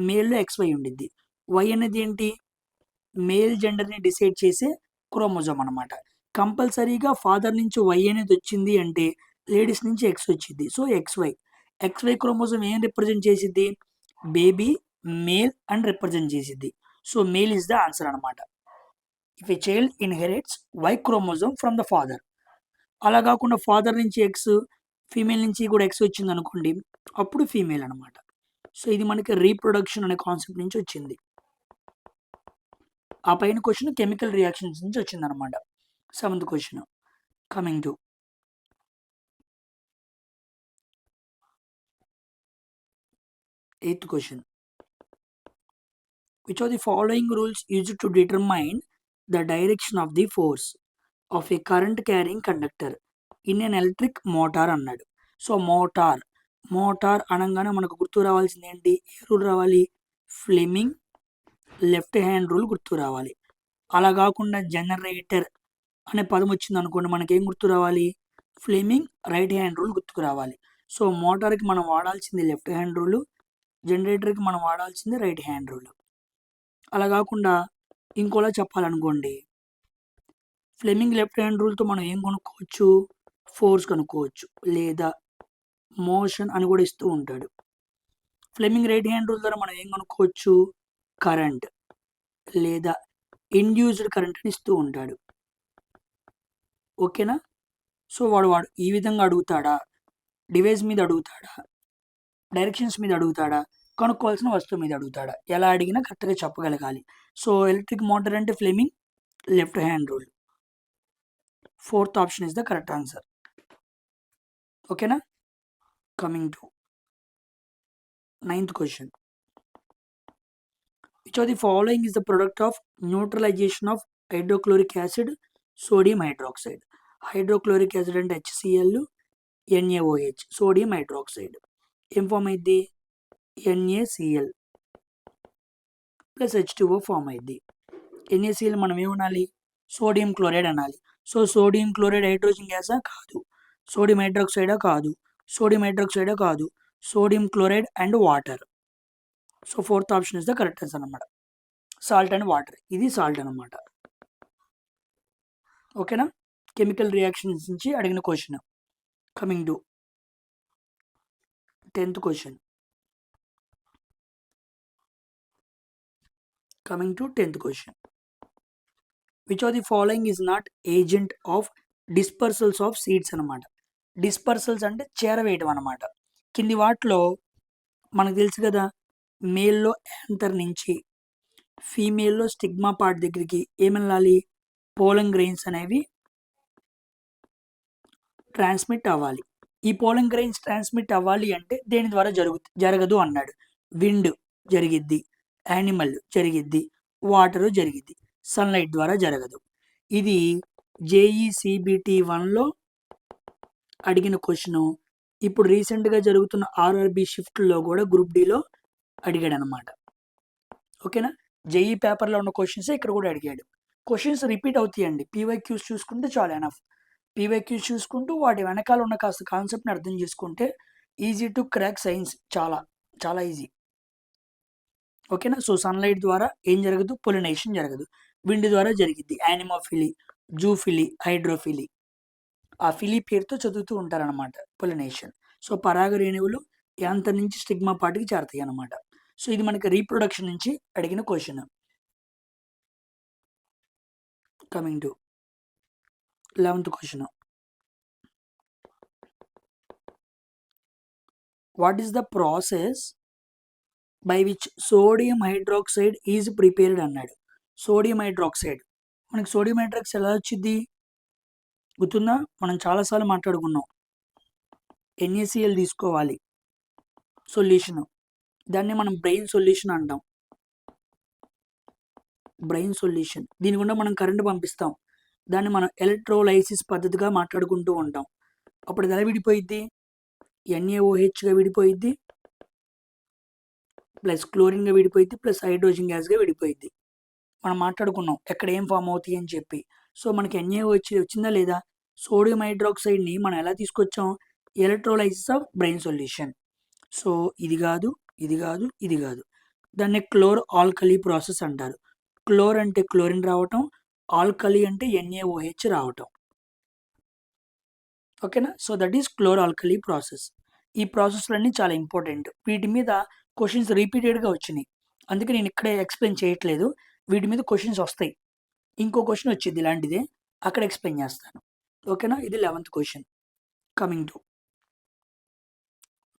మేల్లో XY ఉండిద్ది. Y అనేది ఏంటి, male జెండర్ని decide చేసే chromosome అనమాట. కంపల్సరీగా ఫాదర్ నుంచి Y అనేది వచ్చింది అంటే లేడీస్ నుంచి X వచ్చింది. సో XY క్రోమోజోమ్ ఏం రిప్రజెంట్ చేసిద్ది, బేబీ మేల్ అని రిప్రజెంట్ చేసిద్ది. So male is the answer అనమాట. If a child inherits Y chromosome from the father, అలా కాకుండా ఫాదర్ నుంచి X, ఫీమేల్ నుంచి కూడా X వచ్చింది అనుకోండి, అప్పుడు ఫీమేల్ అనమాట. సో ఇది మనకి రీప్రొడక్షన్ అనే కాన్సెప్ట్ నుంచి వచ్చింది. ఆ పైన క్వశ్చన్ కెమికల్ రియాక్షన్స్ నుంచి వచ్చింది అనమాట. 7th question. Coming to 8th question. Which of the following rules used to determine the direction of the force of a current carrying conductor in an electric motor అన్నాడు. So motor అనగానే మనకు గుర్తు రావాల్సింది ఏంటి, ఏ rule రావాలి, Fleming left hand rule గుర్తు రావాలి. అలా కాకుండా జనరేటర్ అనే పదం వచ్చింది అనుకోండి, మనకేం గుర్తు రావాలి, ఫ్లెమింగ్ రైట్ హ్యాండ్ రూల్ గుర్తుకు రావాలి. సో మోటార్కి మనం వాడాల్సింది లెఫ్ట్ హ్యాండ్ రూలు, జనరేటర్కి మనం వాడాల్సింది రైట్ హ్యాండ్ రూల్. అలా కాకుండా ఇంకోలా చెప్పాలనుకోండి, ఫ్లెమింగ్ లెఫ్ట్ హ్యాండ్ రూల్తో మనం ఏం కొనుక్కోవచ్చు, ఫోర్స్ కనుక్కోవచ్చు, లేదా మోషన్ అని కూడా ఇస్తూ ఉంటాడు. ఫ్లెమింగ్ రైట్ హ్యాండ్ రూల్ ద్వారా మనం ఏం కనుక్కోవచ్చు, కరెంట్ లేదా ఇండ్యూస్డ్ కరెంట్ అని ఇస్తూ ఉంటాడు. ఓకేనా. సో వాడు ఈ విధంగా అడుగుతాడా, డివైస్ మీద అడుగుతాడా, డైరెక్షన్స్ మీద అడుగుతాడా, కనుక్కోవాల్సిన వస్తువు మీద అడుగుతాడా? ఎలా అడిగినా కరెక్ట్‌గా చెప్పగలగాలి. సో, ఎలక్ట్రిక్ మోటార్ అంటే Fleming left hand rule. Fourth option is the correct answer. ఓకేనా? Coming to ninth question. Which of the following is the product of neutralization of hydrochloric acid, sodium hydroxide? Hydrochloric acid అంటే HCl, NaOH, sodium hydroxide. ఏం form అయింది? NaCl plus H2O form అయింది. NaCl మనం ఏమనాలి? Sodium chloride అనాలి. So sodium chloride hydrogen గ్యాసా? కాదు. Sodium హైడ్రాక్సైడా? కాదు. సోడియం హైడ్రాక్సైడా? కాదు. Sodium chloride and water. So fourth option is the correct answer అనమాట. Salt and water. ఇది సాల్ట్ అనమాట. ఓకేనా? కెమికల్ రియాక్షన్స్ నుంచి అడిగిన question. Coming to 10th question. Which of the following is not agent of dispersals of seeds అనమాట. Dispersals అంటే చేరవేయటం అనమాట. కింది వాటిలో మనకు తెలుసు కదా, మేల్లో యాంథర్ నుంచి ఫీమేల్లో స్టిగ్మా పార్ట్ దగ్గరికి ఏమెళ్ళాలి? పోలన్ గ్రెయిన్స్ అనేవి ట్రాన్స్మిట్ అవ్వాలి. ఈ పోలన్ గ్రెయిన్స్ ట్రాన్స్మిట్ అవ్వాలి అంటే దేని ద్వారా జరగదు అన్నాడు. విండ్ జరిగిద్ది, యానిమల్ జరిగిద్ది, వాటర్ జరిగిద్ది, సన్లైట్ ద్వారా జరగదు. ఇది JECBT 1లో అడిగిన క్వశ్చను. ఇప్పుడు రీసెంట్గా జరుగుతున్న RRB షిఫ్ట్లో కూడా గ్రూప్ Dలో అడిగాడు అనమాట. ఓకేనా? JE పేపర్లో ఉన్న క్వశ్చన్స్ ఇక్కడ కూడా అడిగాడు. క్వశ్చన్స్ రిపీట్ అవుతాయండి. PYQs చూసుకుంటే చాలా ఎనఫ్. PYQs చూసుకుంటూ వాటి వెనకాల ఉన్న కాస్త కాన్సెప్ట్ని అర్థం చేసుకుంటే ఈజీ టు క్రాక్ సైన్స్. చాలా చాలా ఈజీ. ఓకేనా? సో సన్లైట్ ద్వారా ఏం జరగదు? పొలినేషన్ జరగదు. విండ్ ద్వారా జరిగిద్ది యానిమోఫిలి, జూఫిలి, హైడ్రోఫిలి. ఆ ఫిలి పేరుతో చదువుతూ ఉంటారనమాట పొలినేషన్. సో పరాగ రేణువులు యాంథర్ నుంచి స్టిగ్మా పార్ట్కి చేరతాయి అనమాట. సో ఇది మనకి రీప్రొడక్షన్ నుంచి అడిగిన question. Coming to 11th question. What is the process by which sodium hydroxide is prepared అన్నాడు. సోడియం హైడ్రాక్సైడ్, మనకి సోడియం హైడ్రాక్సైడ్ ఎలా వచ్చింది గుర్తుందా? మనం చాలాసార్లు మాట్లాడుకున్నాం. NaCl తీసుకోవాలి సొల్యూషన్. దాన్ని మనం బ్రెయిన్ సొల్యూషన్ అంటాం. Brain solution. దీని గుండా మనం కరెంట్ పంపిస్తాం. దాన్ని మనం ఎలక్ట్రోలైసిస్ పద్ధతిగా మాట్లాడుకుంటూ ఉంటాం. అప్పుడు ఎలా విడిపోయిద్ది? NaOHగా విడిపోయిద్ది, ప్లస్ క్లోరిన్గా విడిపోయిద్ది, ప్లస్ హైడ్రోజన్ గ్యాస్గా విడిపోయిద్ది. మనం మాట్లాడుకున్నాం ఎక్కడ ఏం ఫామ్ అవుతాయి అని చెప్పి. సో మనకి NaOH వచ్చిందా లేదా? సోడియం హైడ్రాక్సైడ్ని మనం ఎలా తీసుకొచ్చాం? Electrolysis of brain solution. So ఇది కాదు, ఇది కాదు, ఇది కాదు. దాన్ని క్లోర్ ఆల్కలీ ప్రాసెస్ అంటారు. క్లోర్ అంటే క్లోరిన్ రావటం, ఆల్కలీ అంటే NaOH రావటం. ఓకేనా? So that is chlor alkali process. ఈ ప్రాసెస్లన్నీ చాలా ఇంపార్టెంట్. వీటి మీద క్వశ్చన్స్ రిపీటెడ్గా వచ్చినాయి. అందుకే నేను ఇక్కడే ఎక్స్ప్లెయిన్ చేయట్లేదు. వీటి మీద క్వశ్చన్స్ వస్తాయి. ఇంకో క్వశ్చన్ వచ్చింది ఇలాంటిదే, అక్కడ ఎక్స్ప్లెయిన్ చేస్తాను. ఓకేనా? ఇది 11th question. Coming to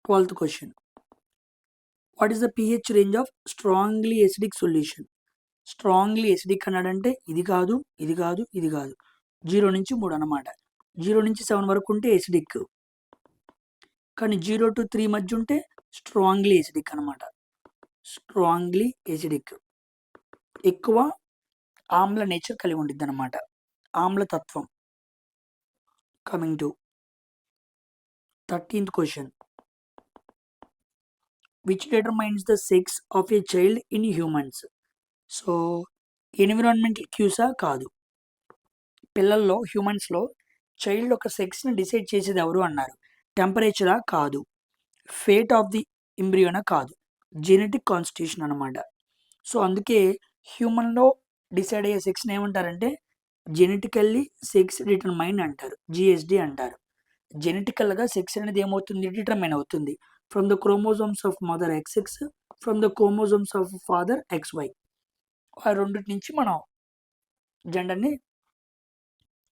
12th question. What is the pH range of strongly acidic solution? Strongly acidic అన్నాడంటే ఇది కాదు, ఇది కాదు, ఇది కాదు. 0 నుంచి 3 అన్నమాట. 0 నుంచి 7 వరకు ఉంటే ఎసిడిక్, కానీ 0 to 3 మధ్య ఉంటే స్ట్రాంగ్లీ ఎసిడిక్ అనమాట. స్ట్రాంగ్లీ ఎసిడిక్ ఎక్కువ ఆమ్ల నేచర్ కలిగి ఉండిద్ది అనమాట, ఆమ్లతత్వం. Coming to 13th question. Which determines the sex of a child in humans? So environmental క్యూసా? కాదు. పిల్లల్లో హ్యూమన్స్లో చైల్డ్ ఒక సెక్స్ని డిసైడ్ చేసేది ఎవరు అన్నారు. టెంపరేచరా? కాదు. ఫేట్ ఆఫ్ ది ఎంబ్రియోనా? కాదు. జెనెటిక్ కాన్స్టిట్యూషన్ అనమాట. సో అందుకే హ్యూమన్లో డిసైడ్ అయ్యే సెక్స్ని ఏమంటారంటే జెనెటికల్లీ సెక్స్ డిటర్మైన్ అంటారు, GSD అంటారు. జెనెటికల్గా సెక్స్ అనేది ఏమవుతుంది? డిటర్మైన్ అవుతుంది from the chromosomes of mother XX, from the chromosomes of father XY. ఆ రెండింటి నుంచి మనం జెండర్ని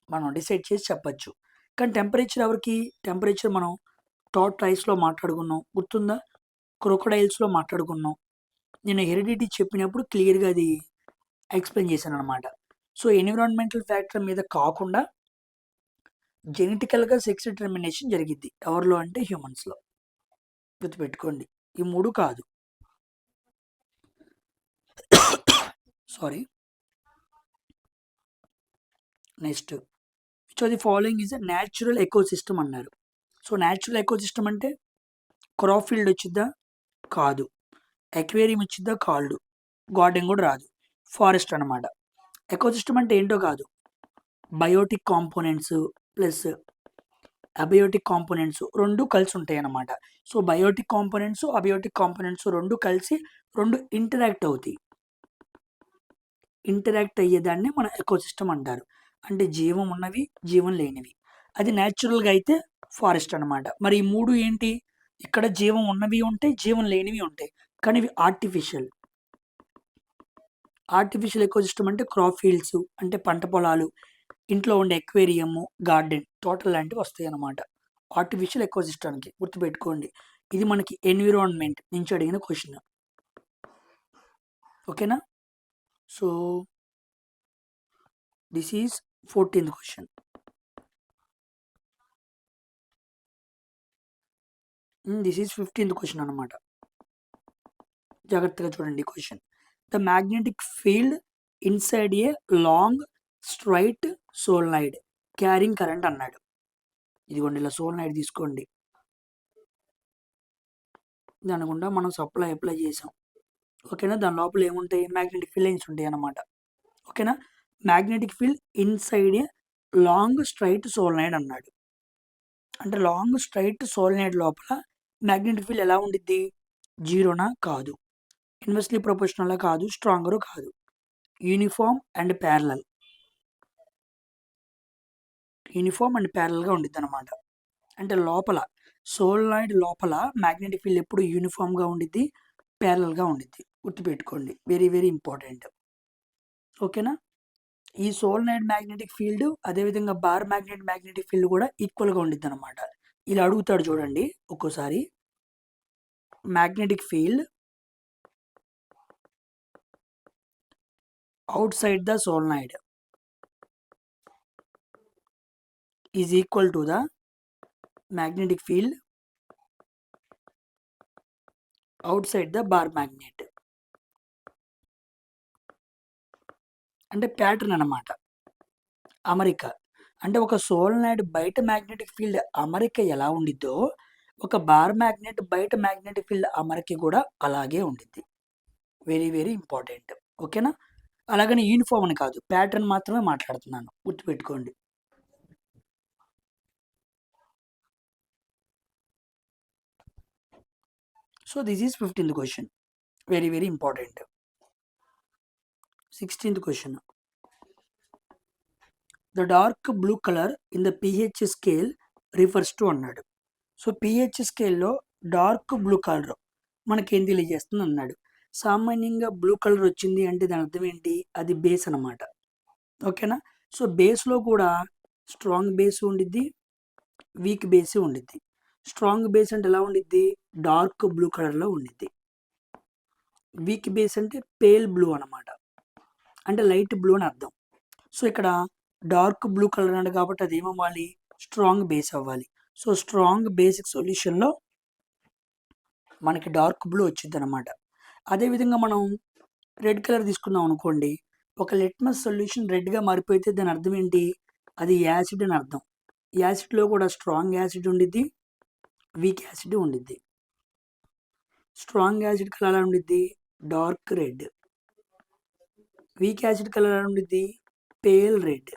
మనం డిసైడ్ చేసి చెప్పచ్చు. కానీ టెంపరేచర్ ఎవరికి? టెంపరేచర్ మనం థర్డ్ ట్రైస్లో మాట్లాడుకున్నాం, గుర్తుందా? క్రొకడైల్స్లో మాట్లాడుకున్నాం. నేను హెరిడిటీ చెప్పినప్పుడు క్లియర్గా అది ఎక్స్ప్లెయిన్ చేశాను అనమాట. సో ఎన్విరాన్మెంటల్ ఫ్యాక్టర్ మీద కాకుండా జెనెటికల్గా సెక్స్ డిటర్మినేషన్ జరిగిద్ది. ఎవరిలో అంటే హ్యూమన్స్లో. గుర్తుపెట్టుకోండి, ఈ 3 కాదు. Sorry. Next which of the following is a natural ecosystem అన్నారు. సో న్యాచురల్ ఎకోసిస్టమ్ అంటే క్రాప్ ఫీల్డ్ వచ్చిద్దా? కాదు. ఎక్వేరియం వచ్చిద్దా? కాదు. గార్డెన్ కూడా రాదు. ఫారెస్ట్ అనమాట. ఎకోసిస్టమ్ అంటే ఏంటో కాదు, biotic components plus abiotic components రెండు కలిసి ఉంటాయి అన్నమాట. So biotic components abiotic components రెండు కలిసి రెండు ఇంటరాక్ట్ అవుతాయి. ఇంటరాక్ట్ అయ్యేదాన్ని మన ఎకోసిస్టమ్ అంటారు. అంటే జీవం ఉన్నవి, జీవం లేనివి. అది న్యాచురల్గా అయితే ఫారెస్ట్ అనమాట. మరి ఈ 3 ఏంటి? ఇక్కడ జీవం ఉన్నవి ఉంటాయి, జీవం లేనివి ఉంటాయి. కానీ ఇవి ఆర్టిఫిషియల్. ఆర్టిఫిషియల్ ఎకోసిస్టమ్ అంటే క్రాప్ ఫీల్డ్స్ అంటే పంట పొలాలు, ఇంట్లో ఉండే ఎక్వేరియము, గార్డెన్, తోటలు లాంటివి వస్తాయి అన్నమాట ఆర్టిఫిషియల్ ఎకోసిస్టమ్కి. గుర్తుపెట్టుకోండి, ఇది మనకి ఎన్విరాన్మెంట్ నుంచి అడిగిన క్వశ్చన్. ఓకేనా? So this is 14th question. This is 15th question అనమాట. జాగ్రత్తగా చూడండి question. The magnetic field inside a long straight solenoid carrying current అన్నాడు. ఇదిగోండి ఇలా సోలనాయిడ్ తీసుకోండి. దాని గుండా మనం అప్లై చేసాం. ఓకేనా? దాని లోపల ఏముంటాయి? మ్యాగ్నెటిక్ ఫీల్డ్ లైన్స్ ఉంటాయి అన్నమాట. ఓకేనా? Magnetic field inside a long straight solenoid అన్నాడు. అంటే లాంగ్ స్ట్రైట్ సోలనాయిడ్ లోపల మ్యాగ్నెటిక్ ఫీల్డ్ ఎలా ఉండిద్ది? జీరోనా? కాదు. ఇన్వర్స్లీ ప్రొపోర్షనల్ కాదు, స్ట్రాంగర్ కాదు. Uniform and parallel. Uniform and ప్యారలల్గా ఉండిద్ది అనమాట. అంటే లోపల సోలనాయిడ్ లోపల మ్యాగ్నెటిక్ ఫీల్డ్ ఎప్పుడు యూనిఫామ్గా ఉండిద్ది, ప్యారలల్గా ఉండిద్ది. గుర్తుపెట్టుకోండి, వెరీ వెరీ ఇంపార్టెంట్. ఓకేనా? ఈ సోలనాయిడ్ మ్యాగ్నెటిక్ ఫీల్డ్ అదేవిధంగా బార్ మ్యాగ్నెటిక్ ఫీల్డ్ కూడా ఈక్వల్గా ఉండిద్ది అనమాట. ఇలా అడుగుతాడు చూడండి ఒక్కోసారి. Magnetic field outside the solenoid is equal to the magnetic field outside the bar magnet. అంటే ప్యాటర్న్ అన్నమాట, అమరిక. అంటే ఒక సోలనాయిడ్ బయట మ్యాగ్నెటిక్ ఫీల్డ్ అమరిక ఎలా ఉండిద్దో ఒక బార్ మ్యాగ్నెట్ బయట మ్యాగ్నెటిక్ ఫీల్డ్ అమరిక కూడా అలాగే ఉండిద్ది. Very very important. ఓకేనా? అలాగని యూనిఫామ్ అని కాదు, ప్యాటర్న్ మాత్రమే మాట్లాడుతున్నాను. గుర్తుపెట్టుకోండి. So this is 15th question. Very very important. 16th question. The dark blue colour in the pH scale refers to అన్నాడు. సో పిహెచ్ స్కేల్లో డార్క్ బ్లూ కలర్ మనకేం తెలియజేస్తుంది అన్నాడు. సామాన్యంగా బ్లూ కలర్ వచ్చింది అంటే దాని అర్థం ఏంటి? అది బేస్ అనమాట. ఓకేనా? సో బేస్లో కూడా స్ట్రాంగ్ బేస్ ఉండిద్ది, వీక్ బేస్ ఉండిద్ది. స్ట్రాంగ్ బేస్ అంటే ఎలా ఉండిద్ది? డార్క్ బ్లూ కలర్లో ఉండిద్ది. వీక్ బేస్ అంటే పేల్ బ్లూ అనమాట, అంటే లైట్ బ్లూ అని అర్థం. సో ఇక్కడ డార్క్ బ్లూ కలర్ అంటే కాబట్టి అది ఏమవ్వాలి? స్ట్రాంగ్ బేస్ అవ్వాలి. సో స్ట్రాంగ్ బేసిక్ సొల్యూషన్లో మనకి డార్క్ బ్లూ వచ్చింది అనమాట. అదేవిధంగా మనం రెడ్ కలర్ తీసుకున్నాం అనుకోండి, ఒక లిట్మస్ సొల్యూషన్ రెడ్గా మారిపోతే దాని అర్థం ఏంటి? అది యాసిడ్ అని అర్థం. యాసిడ్లో కూడా స్ట్రాంగ్ యాసిడ్ ఉండిద్ది, వీక్ యాసిడ్ ఉండిద్ది. స్ట్రాంగ్ యాసిడ్ కలర్ ఎలా ఉండిద్ది? Dark red. Weak acid colour ఎలా ఉండిద్ది? పేల్ రెడ్,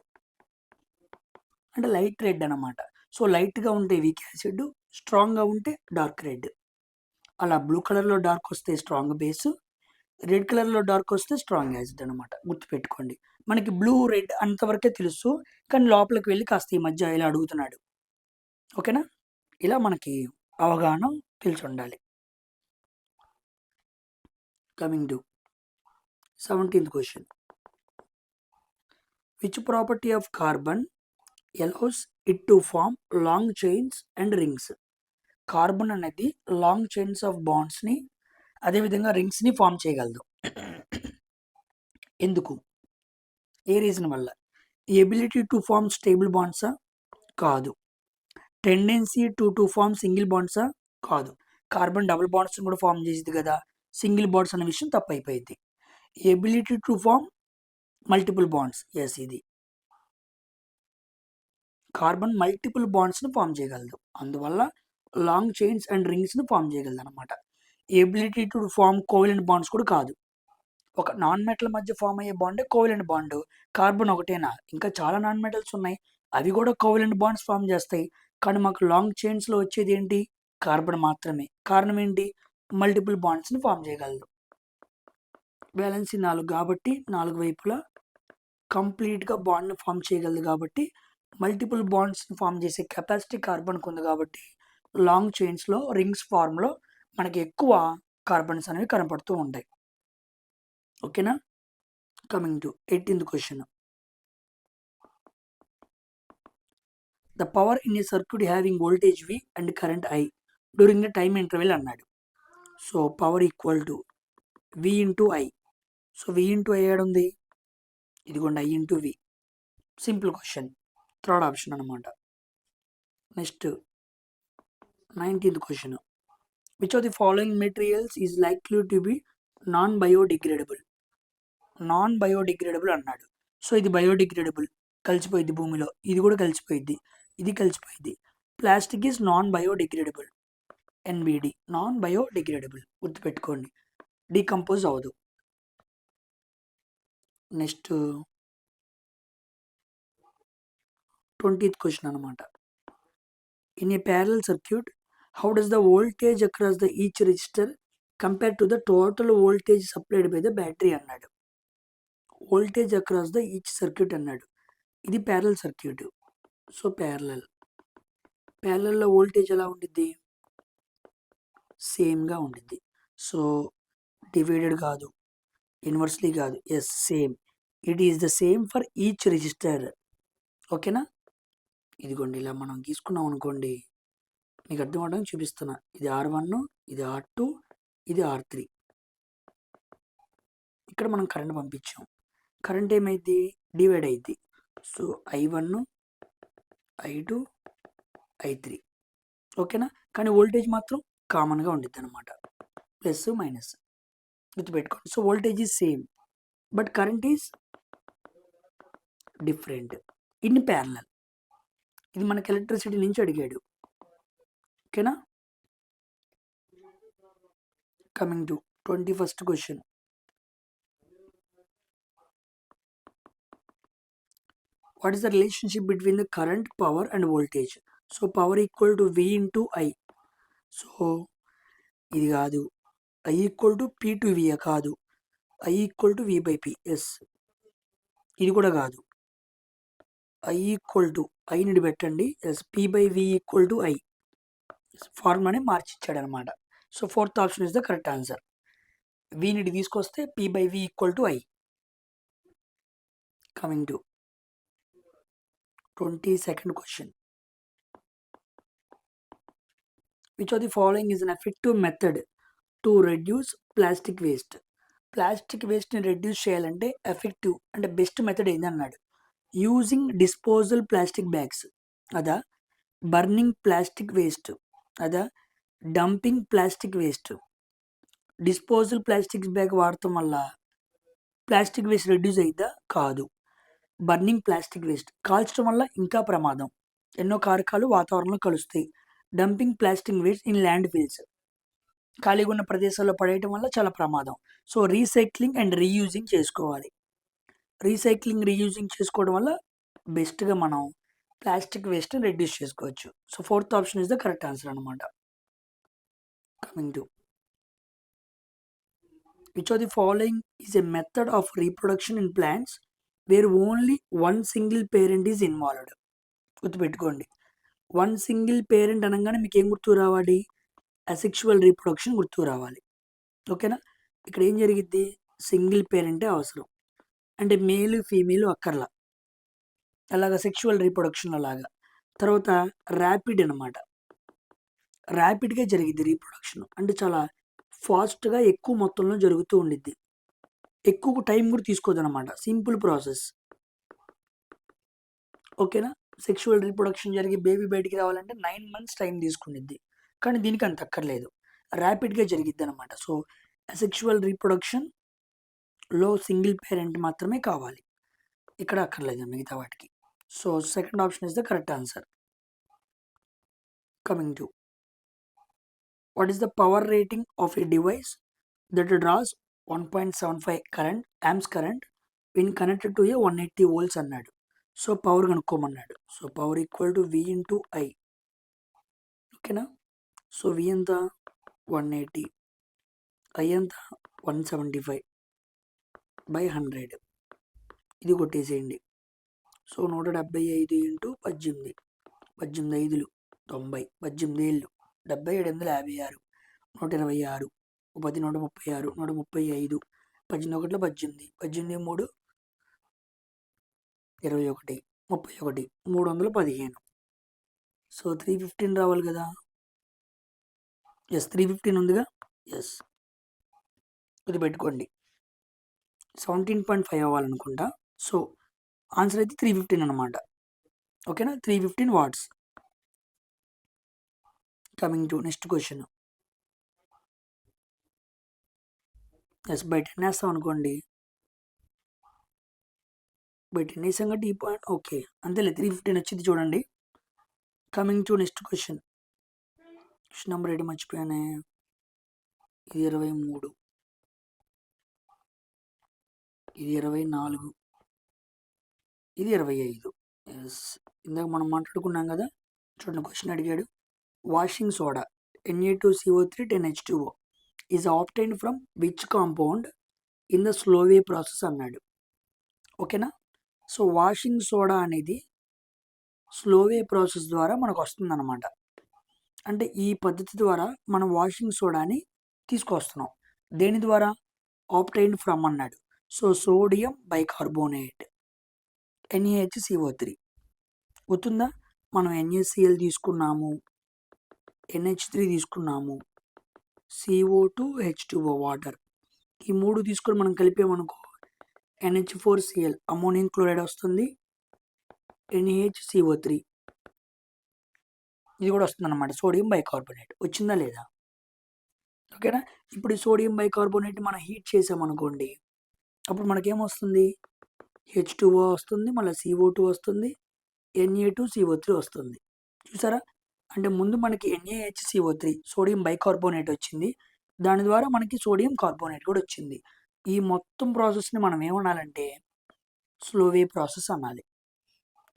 అంటే లైట్ రెడ్ అనమాట. సో లైట్గా ఉంటే వీక్ యాసిడ్, స్ట్రాంగ్గా ఉంటే డార్క్ రెడ్. అలా బ్లూ కలర్లో డార్క్ వస్తే స్ట్రాంగ్ బేస్, రెడ్ కలర్లో డార్క్ వస్తే స్ట్రాంగ్ యాసిడ్ అనమాట. గుర్తుపెట్టుకోండి. మనకి బ్లూ రెడ్ అంతవరకే తెలుసు, కానీ లోపలికి వెళ్ళి కాస్త ఈ మధ్య ఇలా అడుగుతున్నాడు. ఓకేనా? ఇలా మనకి అవగాహన తెలిసి ఉండాలి. Coming to 17th question. Which property of carbon allows it to form long chains and rings? Carbon అనేది లాంగ్ చైన్స్ ఆఫ్ బాండ్స్ని అదేవిధంగా రింగ్స్ని ఫామ్ చేయగలదు. ఎందుకు? ఏ రీజన్ వల్ల? ఎబిలిటీ టు ఫార్మ్ స్టేబుల్ బాండ్సా? కాదు. టెండెన్సీ టు ఫార్మ్ సింగిల్ బాండ్సా? కాదు. కార్బన్ డబుల్ బాండ్స్ కూడా ఫామ్ చేసింది కదా, సింగిల్ బాండ్స్ అనే విషయం తప్పైపోయింది. Ability to form multiple bonds, yes, ఇది కార్బన్ మల్టిపుల్ బాండ్స్ని ఫామ్ చేయగలదు, అందువల్ల లాంగ్ చైన్స్ అండ్ రింగ్స్ని ఫామ్ చేయగలదు అనమాట. Ability to form covalent bonds కూడా కాదు. ఒక నాన్ మెటల్ మధ్య ఫామ్ అయ్యే బాండే కోవలెంట్ బాండ్. కార్బన్ ఒకటేనా, ఇంకా చాలా నాన్ మెటల్స్ ఉన్నాయి, అవి కూడా కోవలెంట్ బాండ్స్ ఫామ్ చేస్తాయి. కానీ మాకు లాంగ్ చైన్స్లో వచ్చేది ఏంటి? కార్బన్ మాత్రమే. కారణం ఏంటి? మల్టిపుల్ బాండ్స్ని ఫామ్ చేయగలదు. బ్యాలెన్సీ 4 కాబట్టి 4 వైపులా కంప్లీట్గా బాండ్ని ఫామ్ చేయగలదు కాబట్టి మల్టిపుల్ బాండ్స్ని ఫామ్ చేసే కెపాసిటీ కార్బన్కి ఉంది కాబట్టి లాంగ్ చైన్స్లో రింగ్స్ ఫార్మ్లో మనకి ఎక్కువ కార్బన్స్ అనేవి కనపడుతూ ఉంటాయి. ఓకేనా? Coming to 18th question. The power in a circuit having voltage V and current I during the time interval అన్నాడు. So power equal to V into I. So V into I ఏడుంది? ఇదిగోండి, I into V. Simple question, third option అనమాట. Next 19th question. Which of the following materials is likely to be non biodegradable? Non biodegradable అన్నాడు. So ఇది biodegradable, కలిసిపోయింది భూమిలో, ఇది కూడా కలిసిపోయింది, ఇది కలిసిపోయింది. Plastic is non biodegradable, NBD, non biodegradable, గుర్తుపెట్టుకోండి, డీకంపోజ్ అవ్వదు. నెక్స్ట్ 20th క్వశ్చన్ అనమాట. In a parallel circuit how does the voltage across the each resistor compare to the total voltage supplied by the battery అన్నాడు. Voltage across the each circuit అన్నాడు. ఇది parallel circuit. So ప్యారలల్లో voltage ఎలా ఉండిద్ది? సేమ్గా ఉండిద్ది. So divided కాదు, inversely కాదు, yes, same. It is the same for each resistor. ఓకేనా? ఇదిగోండి, ఇలా మనం గీసుకున్నాం అనుకోండి, మీకు అర్థం అవడానికి చూపిస్తున్నా. ఇది R1, ఇది R2, ఇది R3. ఇక్కడ మనం కరెంట్ పంపించాం, కరెంట్ ఏమైంది? డివైడ్ అయింది. So I1, I2, I3. ఓకేనా? కానీ వోల్టేజ్ మాత్రం కామన్గా ఉండిద్ది అనమాట, ప్లస్ మైనస్, గుర్తుపెట్టుకోండి. So voltage is same but current is different in parallel. ఇది మనకి ఎలక్ట్రిసిటీ నుంచి అడిగాడు. ఓకేనా? Coming to 21st question. What is the relationship between the current, power and voltage? So power equal to V into I. So ఇది కాదు. I equal to P to V కాదు. I equal to V by P, yes, ఇది కూడా కాదు. I equal to ఐని పెట్టండి, yes, P by V equal to I. ఫార్ములాని మార్చిచ్చాడు అనమాట. So 4th option is the correct answer. వీని తీసుకొస్తే P by V equal to I. Coming to 22nd question. Which of the following is an effective method to reduce plastic waste? Plastic వేస్ట్ని reduce చేయాలంటే effective అంటే best method ఏందన్నాడు. Using disposal plastic bags, అదా burning plastic waste, అదా dumping plastic waste. Disposal plastic bag వాడటం వల్ల plastic waste reduce అయిద్దా? కాదు. Burning plastic waste, కాల్చడం వల్ల ఇంకా ప్రమాదం, ఎన్నో కారకాలు వాతావరణంలో కలుస్తాయి. Dumping plastic waste in landfills, ఖాళీగా ఉన్న ప్రదేశాల్లో పడేయటం వల్ల చాలా ప్రమాదం. సో రీసైక్లింగ్ అండ్ రీయూజింగ్ చేసుకోవాలి. రీసైక్లింగ్, రీయూజింగ్ చేసుకోవడం వల్ల బెస్ట్గా మనం ప్లాస్టిక్ వేస్ట్ని రెడ్యూస్ చేసుకోవచ్చు. So 4th option is the correct answer అనమాట. Coming to which of the following is a method of reproduction in plants where only one single parent is involved? గుర్తుపెట్టుకోండి, one single parent అనగానే మీకు ఏం గుర్తు రావాలి? Asexual reproduction గుర్తు రావాలి. ఓకేనా? ఇక్కడ ఏం జరిగిద్ది? సింగిల్ పేరెంటే అవసరం, అంటే మేలు ఫీమేలు అక్కర్లా, అలాగా సెక్షువల్ రీప్రొడక్షన్ అలాగా. తర్వాత ర్యాపిడ్ అనమాట, ర్యాపిడ్గా జరిగిద్ది రీప్రొడక్షన్. అంటే చాలా ఫాస్ట్గా ఎక్కువ మొత్తంలో జరుగుతూ ఉండిద్ది. ఎక్కువ టైం కూడా తీసుకోదన్నమాట. Simple process. ఓకేనా. సెక్షువల్ రీప్రొడక్షన్ జరిగి బేబీ బయటికి రావాలంటే 9 మంత్స్ టైం తీసుకునిద్ది. కానీ దీనికి అంత అక్కర్లేదు, ర్యాపిడ్గా జరిగిద్ది అనమాట. సో అసెక్షువల్ రీప్రొడక్షన్లో సింగిల్ పేరెంట్ మాత్రమే కావాలి, ఇక్కడ అక్కర్లేదు మిగతా వాటికి. So second option is the correct answer. Coming to what is the power rating of a device that draws 1.75 current amps current when connected to a 180 volts అన్నాడు. So power కనుక్కోమన్నాడు. So power equal to V into I. ఓకేనా. So V ఎంత 180, I ఎంత 175 by 100. ఇది కొట్టేసేయండి. So 175 into 18, 18 ఐదులు 90, 18 ఏళ్ళు 70, 756, 126, 10, 136, 135, 18 ఒకటిలో 18, 18 3 21, 31, 315. So 315 రావాలి కదా. ఎస్ 315 ఉందిగా. ఎస్ ఇది పెట్టుకోండి. 17.5 అవ్వాలనుకుంటా. సో ఆన్సర్ అయితే 315 అనమాట. ఓకేనా. 315 watts. Coming to next question. Yes by 10 వేస్తాం అనుకోండి. బై 10 వేసాం కాబట్టి ఈ పాయింట్ ఓకే అంతేలే. 315 వచ్చింది చూడండి. Coming to next question. Question number 8 మర్చిపోయానే. ఇది 23, ఇది 24, ఇది 25. ఎస్ ఇందాక మనం మాట్లాడుకున్నాం కదా. చూడండి క్వశ్చన్ అడిగాడు. Washing soda Na2CO3 10H2O is obtained from which compound in the Solvay process అన్నాడు. ఓకేనా. సో వాషింగ్ సోడా అనేది స్లోవే ప్రాసెస్ ద్వారా మనకు వస్తుందన్నమాట. అంటే ఈ పద్ధతి ద్వారా మనం వాషింగ్ సోడాని తీసుకొస్తున్నాం. దేని ద్వారా? ఆబ్టైన్డ్ ఫ్రమ్ అన్నాడు. సో సోడియం బైకార్బోనేట్ NaHCO3 గుర్తుందా. మనం NaCl తీసుకున్నాము, NH3 తీసుకున్నాము, CO2 H2O వాటర్. ఈ 3 తీసుకొని మనం కలిపామనుకో NH4Cl అమోనియం క్లోరైడ్ వస్తుంది, NaHCO3 ఇది కూడా వస్తుంది అనమాట. సోడియం బైకార్బోనేట్ వచ్చిందా లేదా. ఓకేనా. ఇప్పుడు ఈ సోడియం బైకార్బోనేట్ మనం హీట్ చేసామనుకోండి, అప్పుడు మనకేమొస్తుంది? H2O వస్తుంది, మళ్ళీ CO2 వస్తుంది, Na2CO3 వస్తుంది. చూసారా. అంటే ముందు మనకి NaHCO3 సోడియం బైకార్బోనేట్ వచ్చింది, దాని ద్వారా మనకి సోడియం కార్బోనేట్ కూడా వచ్చింది. ఈ మొత్తం ప్రాసెస్ని మనం ఏమనాలంటే స్లోవే ప్రాసెస్ అనాలి.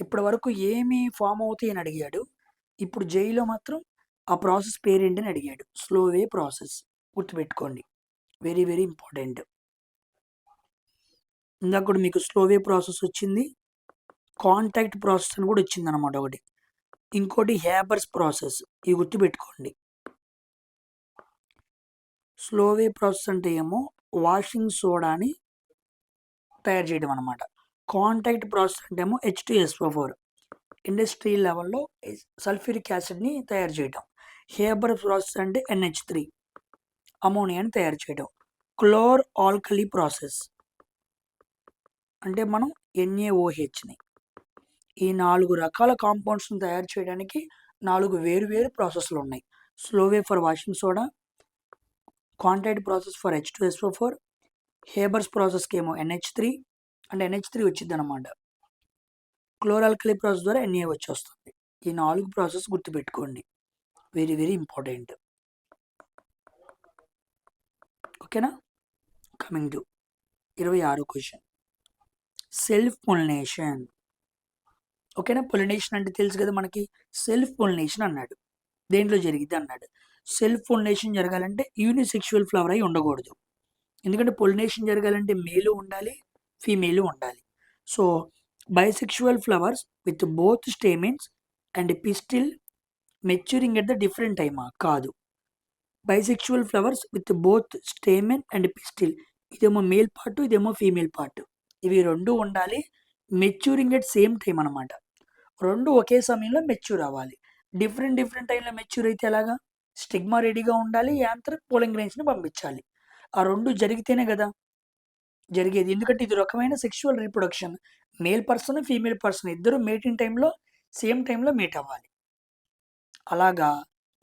ఇప్పటి వరకు ఏమి ఫామ్ అవుతాయి అని అడిగాడు. ఇప్పుడు జైలో మాత్రం ఆ ప్రాసెస్ పేరేంటని అడిగాడు. స్లోవే ప్రాసెస్ గుర్తుపెట్టుకోండి, వెరీ వెరీ ఇంపార్టెంట్. ఇందాక కూడా మీకు స్లోవే ప్రాసెస్ వచ్చింది, కాంటాక్ట్ ప్రాసెస్ అని కూడా వచ్చింది అనమాట ఒకటి. ఇంకోటి హ్యాబర్స్ ప్రాసెస్, ఇవి గుర్తుపెట్టుకోండి. స్లోవే ప్రాసెస్ అంటే ఏమో వాషింగ్ సోడాని తయారు చేయడం అనమాట. కాంటాక్ట్ ప్రాసెస్ అంటే ఏమో H2SO4 ఇండస్ట్రియల్ లెవెల్లో సల్ఫ్యూరిక్ యాసిడ్ని తయారు చేయడం. హేబర్ ప్రాసెస్ అంటే NH3 అమోనియాని తయారు చేయడం. క్లోర్ ఆల్కలీ ప్రాసెస్ అంటే మనం NaOHని. ఈ 4 రకాల కాంపౌండ్స్ని తయారు చేయడానికి 4 వేరు వేరు ప్రాసెస్లు ఉన్నాయి. Solvay for washing soda, contact process for H2SO4, Haber's ప్రాసెస్కి ఏమో NH3 అంటే NH3 వచ్చింది అనమాట. క్లోరాల్కలీ ప్రాసెస్ ద్వారా Na వచ్చి వస్తుంది. ఈ 4 ప్రాసెస్ గుర్తుపెట్టుకోండి, వెరీ వెరీ ఇంపార్టెంట్. ఓకేనా. Coming to 26 question. Self pollination. ఓకేనా. పొలినేషన్ అంటే తెలుసు కదా మనకి. సెల్ఫ్ పొలినేషన్ అన్నాడు, దేంట్లో జరిగిద్ది అన్నాడు. సెల్ఫ్ పొలినేషన్ జరగాలంటే యూనిసెక్షువల్ ఫ్లవర్ అయి ఉండకూడదు. ఎందుకంటే పొలినేషన్ జరగాలంటే మేలు ఉండాలి, ఫీమేలు ఉండాలి. So bisexual flowers with both stamens and pistil maturing at the different టైమా? కాదు. Bisexual flowers with both stamen and pistil, ఇదేమో మేల్ పార్ట్, ఇదేమో ఫీమేల్ పార్ట్. ఇవి రెండు ఉండాలి, మెచ్యూరింగ్ ఎట్ సేమ్ టైం అనమాట. రెండు ఒకే సమయంలో మెచ్యూర్ అవ్వాలి. డిఫరెంట్ డిఫరెంట్ టైంలో మెచ్యూర్ అయితే ఎలాగా? స్టిగ్మా రెడీగా ఉండాలి, యాంత్ర్ పోలింగ్ గ్రెయిన్స్ని పంపించాలి. ఆ రెండు జరిగితేనే కదా జరిగేది. ఎందుకంటే ఇది రకమైన sexual reproduction. Male person female person ఇద్దరు మేటింగ్ టైంలో సేమ్ టైంలో మీట్ అవ్వాలి. అలాగా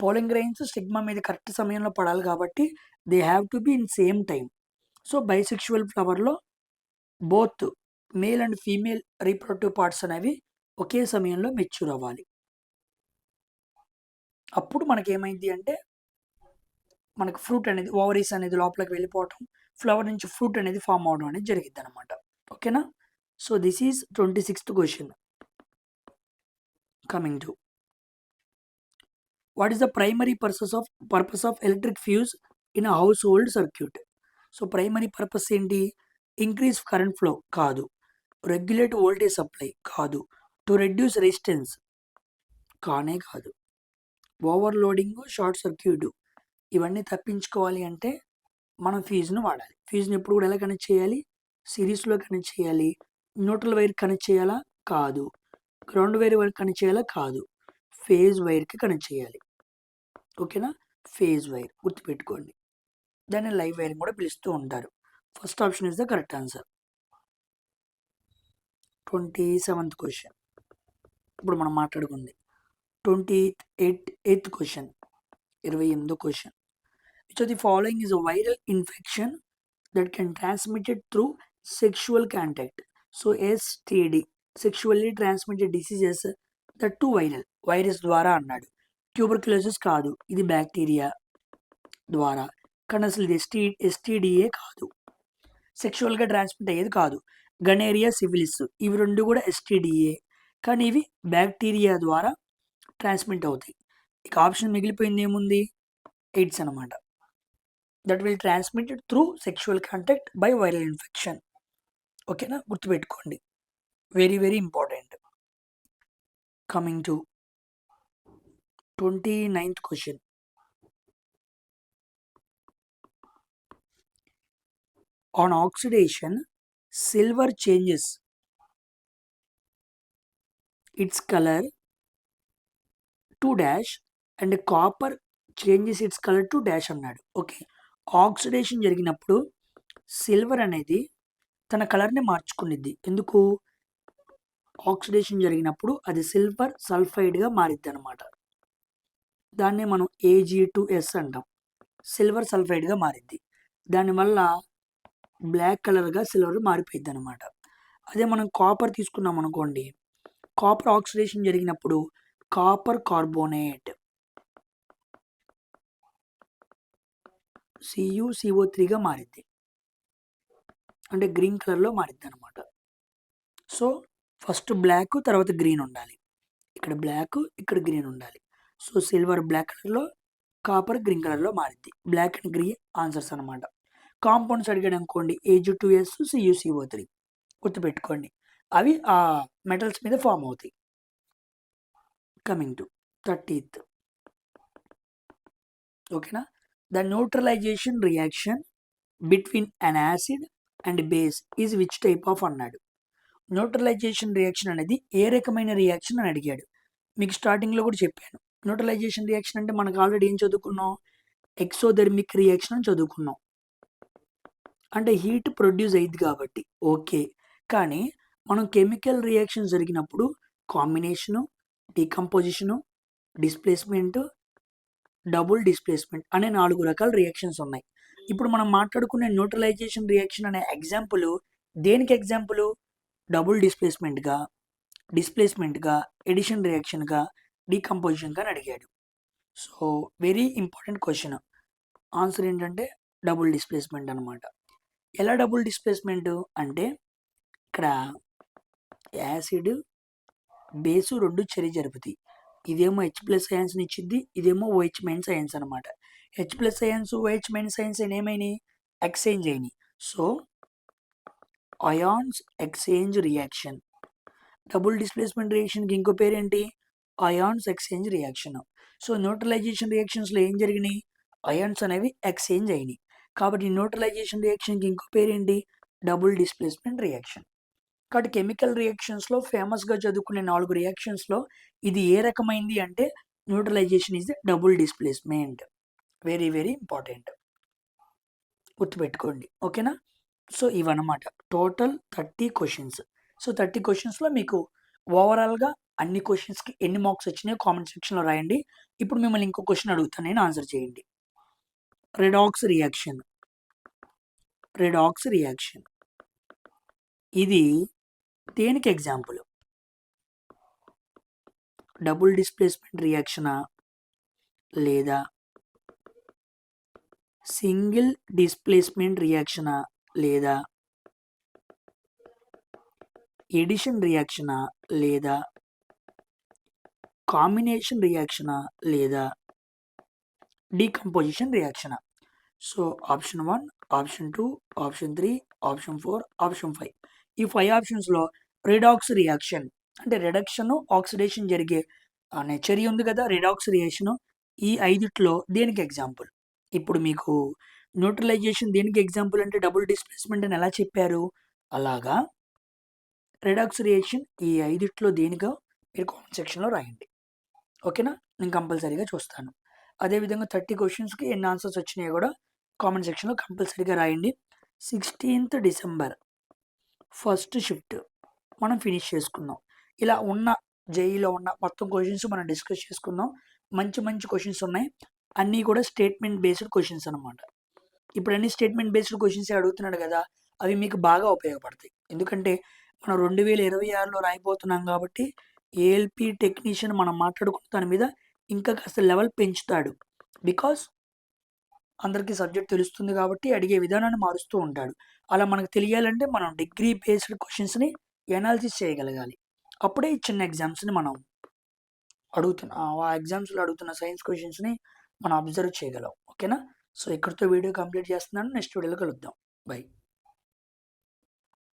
పోలింగ్ గ్రెయిన్స్ స్టిగ్మా మీద కరెక్ట్ సమయంలో పడాలి కాబట్టి they have to be in same time. So bisexual ఫ్లవర్లో both male and female reproductive parts అనేవి ఒకే సమయంలో మెచ్యూర్ అవ్వాలి. అప్పుడు మనకేమైంది అంటే మనకు ఫ్రూట్ అనేది ఓవరీస్ అనేది లోపలికి వెళ్ళిపోవటం, ఫ్లవర్ నుంచి ఫ్రూట్ అనేది ఫామ్ అవడం అనేది జరిగిద్ది అనమాట. ఓకేనా? So this is 26th question. Coming to what is the primary purpose of electric fuse in a house hold circuit? So primary purpose ఏంటి? ఇంక్రీజ్ కరెంట్ ఫ్లో కాదు, రెగ్యులేట్ వోల్టేజ్ సప్లై కాదు, to reduce resistance కానే కాదు, overloading short circuit ఇవన్నీ తప్పించుకోవాలి అంటే మనం ఫ్యూజ్ను వాడాలి. ఫ్యూజ్ని ఎప్పుడు కూడా ఎలా కనెక్ట్ చేయాలి? సిరీస్లో కనెక్ట్ చేయాలి. న్యూట్రల్ వైర్ కనెక్ట్ చేయాలా? కాదు. గ్రౌండ్ వైర్ కనెక్ట్ చేయాలా? కాదు. ఫేజ్ వైర్కి కనెక్ట్ చేయాలి. ఓకేనా? ఫేజ్ వైర్ గుర్తుపెట్టుకోండి. దాన్ని లైవ్ వైరింగ్ కూడా పిలుస్తూ ఉంటారు. First option is the correct answer. 27th question ఇప్పుడు మనం మాట్లాడుకుంది. 28th question 28th question. Which of the following is a viral infection that can transmitted through sexual contact? So STD, sexually transmitted diseases that too viral, virus ద్వారా అన్నాడు. Tuberculosis కాదు, ఇది bacteria ద్వారా. కానీ అసలు ఇది ఎస్టీడీఏ కాదు, సెక్షువల్గా ట్రాన్స్మిట్ అయ్యేది కాదు. గనేరియా సిఫిలిస్ ఇవి రెండు కూడా ఎస్టీడీఏ, కానీ ఇవి బ్యాక్టీరియా ద్వారా ట్రాన్స్మిట్ అవుతాయి. ఇక ఆప్షన్ మిగిలిపోయింది ఏముంది? ఎయిడ్స్ అనమాట. That will transmitted through sexual contact by viral infection. ఓకేనా? గుర్తుపెట్టుకోండి, very very important. Coming to 29th question. On oxidation, silver changes its color to dash and copper changes its color to dash అన్నాడు. Okay, oxidation జరిగినప్పుడు silver అనేది తన కలర్ని మార్చుకునిద్ది. ఎందుకు? Oxidation జరిగినప్పుడు అది సిల్వర్ సల్ఫైడ్గా మారిద్ది అనమాట. దాన్నే మనం Ag2S అంటాం. సిల్వర్ సల్ఫైడ్గా మారిద్ది. దానివల్ల బ్లాక్ కలర్గా సిల్వర్ మారిపోయిద్ది అనమాట. అదే మనం కాపర్ తీసుకున్నాం అనుకోండి, కాపర్ ఆక్సిడేషన్ జరిగినప్పుడు కాపర్ కార్బోనేట్ CuCO3గా మారిద్ది, అంటే గ్రీన్ కలర్లో మారిద్ది అనమాట. సో ఫస్ట్ బ్లాక్ తర్వాత గ్రీన్ ఉండాలి, ఇక్కడ బ్లాక్ ఇక్కడ గ్రీన్ ఉండాలి. సో సిల్వర్ బ్లాక్ కలర్లో, కాపర్ గ్రీన్ కలర్లో మారిద్ది. బ్లాక్ అండ్ గ్రీన్ ఆన్సర్స్ అనమాట. కాంపౌండ్స్ అడిగాడు అనుకోండి, Ag2S CuCO3 గుర్తుపెట్టుకోండి, అవి ఆ మెటల్స్ మీద ఫామ్ అవుతాయి. Coming to 30th. ఓకేనా? The neutralisation reaction between an acid and base is which type of అన్నాడు. న్యూట్రలైజేషన్ రియాక్షన్ అనేది ఏ రకమైన రియాక్షన్ అని అడిగాడు. మీకు స్టార్టింగ్లో కూడా చెప్పాను, న్యూట్రలైజేషన్ రియాక్షన్ అంటే మనకు ఆల్రెడీ ఏం చదువుకున్నాం? ఎక్సోథెర్మిక్ రియాక్షన్ అని చదువుకున్నాం, అంటే హీట్ ప్రొడ్యూస్ అయ్యింది కాబట్టి. ఓకే, కానీ మనం కెమికల్ రియాక్షన్ జరిగినప్పుడు కాంబినేషను, డీకంపోజిషను, డిస్ప్లేస్మెంట్, డబుల్ డిస్ప్లేస్మెంట్ అనే 4 రకాల రియాక్షన్స్ ఉన్నాయి. ఇప్పుడు మనం మాట్లాడుకునే న్యూట్రలైజేషన్ రియాక్షన్ అనే ఎగ్జాంపుల్ దేనికి ఎగ్జాంపుల్? డబుల్ డిస్ప్లేస్మెంట్గా, డిస్ప్లేస్మెంట్గా, ఎడిషన్ రియాక్షన్గా, డీకంపోజిషన్గా అని అడిగాడు. So very important question. Answer ఏంటంటే డబుల్ డిస్ప్లేస్మెంట్ అనమాట. ఎలా డబుల్ డిస్ప్లేస్మెంట్ అంటే ఇక్కడ యాసిడ్ బేసు రెండు చర్య జరుపుతాయి. ఇదేమో H+ అయాన్స్ని ఇచ్చిద్ది, ఇదేమో OH- అయాన్స్ అనమాట. H+ అయాన్స్ OH- అయాన్స్ ఏమైనాయి? ఎక్స్చేంజ్ అయినాయి. So ions exchange reaction. Double displacement రియాక్షన్కి ఇంకో పేరేంటి? Ions exchange reaction. So neutralisation రియాక్షన్స్లో ఏం జరిగినాయి? అయాన్స్ అనేవి ఎక్స్చేంజ్ అయినాయి. కాబట్టి న్యూట్రలైజేషన్ రియాక్షన్కి ఇంకో పేరేంటి? Double displacement reaction. కాబట్టి కెమికల్ రియాక్షన్స్లో ఫేమస్గా చదువుకునే 4 రియాక్షన్స్లో ఇది ఏ రకమైంది అంటే neutralisation is the double displacement. Very very important, గుర్తుపెట్టుకోండి. ఓకేనా? సో ఇవన్నమాట టోటల్ 30 క్వశ్చన్స్. సో 30 క్వశ్చన్స్లో మీకు ఓవరాల్గా అన్ని క్వశ్చన్స్కి ఎన్ని మార్క్స్ వచ్చినాయో కామెంట్ సెక్షన్లో రాయండి. ఇప్పుడు మిమ్మల్ని ఇంకో క్వశ్చన్ అడుగుతాను, నేను ఆన్సర్ చేయండి. రెడాక్స్ రియాక్షన్, రెడాక్స్ రియాక్షన్ ఇది దేనికి ఎగ్జాంపుల్? డబుల్ డిస్ప్లేస్మెంట్ రియాక్షనా, లేదా సింగిల్ డిస్ప్లేస్మెంట్ రియాక్షనా, లేదా ఎడిషన్ రియాక్షనా, లేదా కాంబినేషన్ రియాక్షనా, లేదా డీకంపోజిషన్ రియాక్షనా? So option 1, option 2, option 3, option 4, option 5. ఈ 5 ఆప్షన్స్లో రిడాక్స్ రియాక్షన్ అంటే రిడక్షన్ ఆక్సిడేషన్ జరిగే అనే చర్య ఉంది కదా, రిడాక్స్ రియాక్షన్. ఈ 5ట్లో దేనికి ఎగ్జాంపుల్? ఇప్పుడు మీకు న్యూట్రలైజేషన్ దేనికి ఎగ్జాంపుల్ అంటే డబుల్ డిస్ప్లేస్మెంట్ అని ఎలా చెప్పారు, అలాగా రిడాక్స్ రియాక్షన్ ఈ 5ట్లో దేనికో మీరు కామెంట్ సెక్షన్లో రాయండి. ఓకేనా? నేను కంపల్సరీగా చూస్తాను. అదేవిధంగా 30 క్వశ్చన్స్కి ఎన్ని ఆన్సర్స్ వచ్చినాయో కూడా కామెంట్ సెక్షన్లో కంపల్సరీగా రాయండి. 16th డిసెంబర్ ఫస్ట్ షిఫ్ట్ మనం ఫినిష్ చేసుకుందాం. ఇలా ఉన్న జేఈలో ఉన్న మొత్తం క్వశ్చన్స్ మనం డిస్కస్ చేసుకుందాం. మంచి మంచి క్వశ్చన్స్ ఉన్నాయి, అన్నీ కూడా స్టేట్మెంట్ బేస్డ్ క్వశ్చన్స్ అనమాట. ఇప్పుడు అన్ని స్టేట్మెంట్ బేస్డ్ క్వశ్చన్స్ అడుగుతున్నాడు కదా, అవి మీకు బాగా ఉపయోగపడతాయి. ఎందుకంటే మనం 2026లో రాయిపోతున్నాం కాబట్టి ఏఎల్పి టెక్నీషియన్ మనం మాట్లాడుకున్న దాని మీద ఇంకా కాస్త లెవెల్ పెంచుతాడు. బికాస్ అందరికీ సబ్జెక్ట్ తెలుస్తుంది కాబట్టి అడిగే విధానాన్ని మారుస్తూ ఉంటాడు. అలా మనకు తెలియాలంటే మనం డిగ్రీ బేస్డ్ క్వశ్చన్స్ని ఎనాలిసిస్ చేయగలగాలి. అప్పుడే ఈ చిన్న ఎగ్జామ్స్ని మనం ఆ ఎగ్జామ్స్లో అడుగుతున్న సైన్స్ క్వశ్చన్స్ని మనం అబ్జర్వ్ చేయగలం. ఓకేనా? సో ఇక్కడితో వీడియో కంప్లీట్ చేస్తున్నాను. నెక్స్ట్ వీడియోలో కలుద్దాం. బై.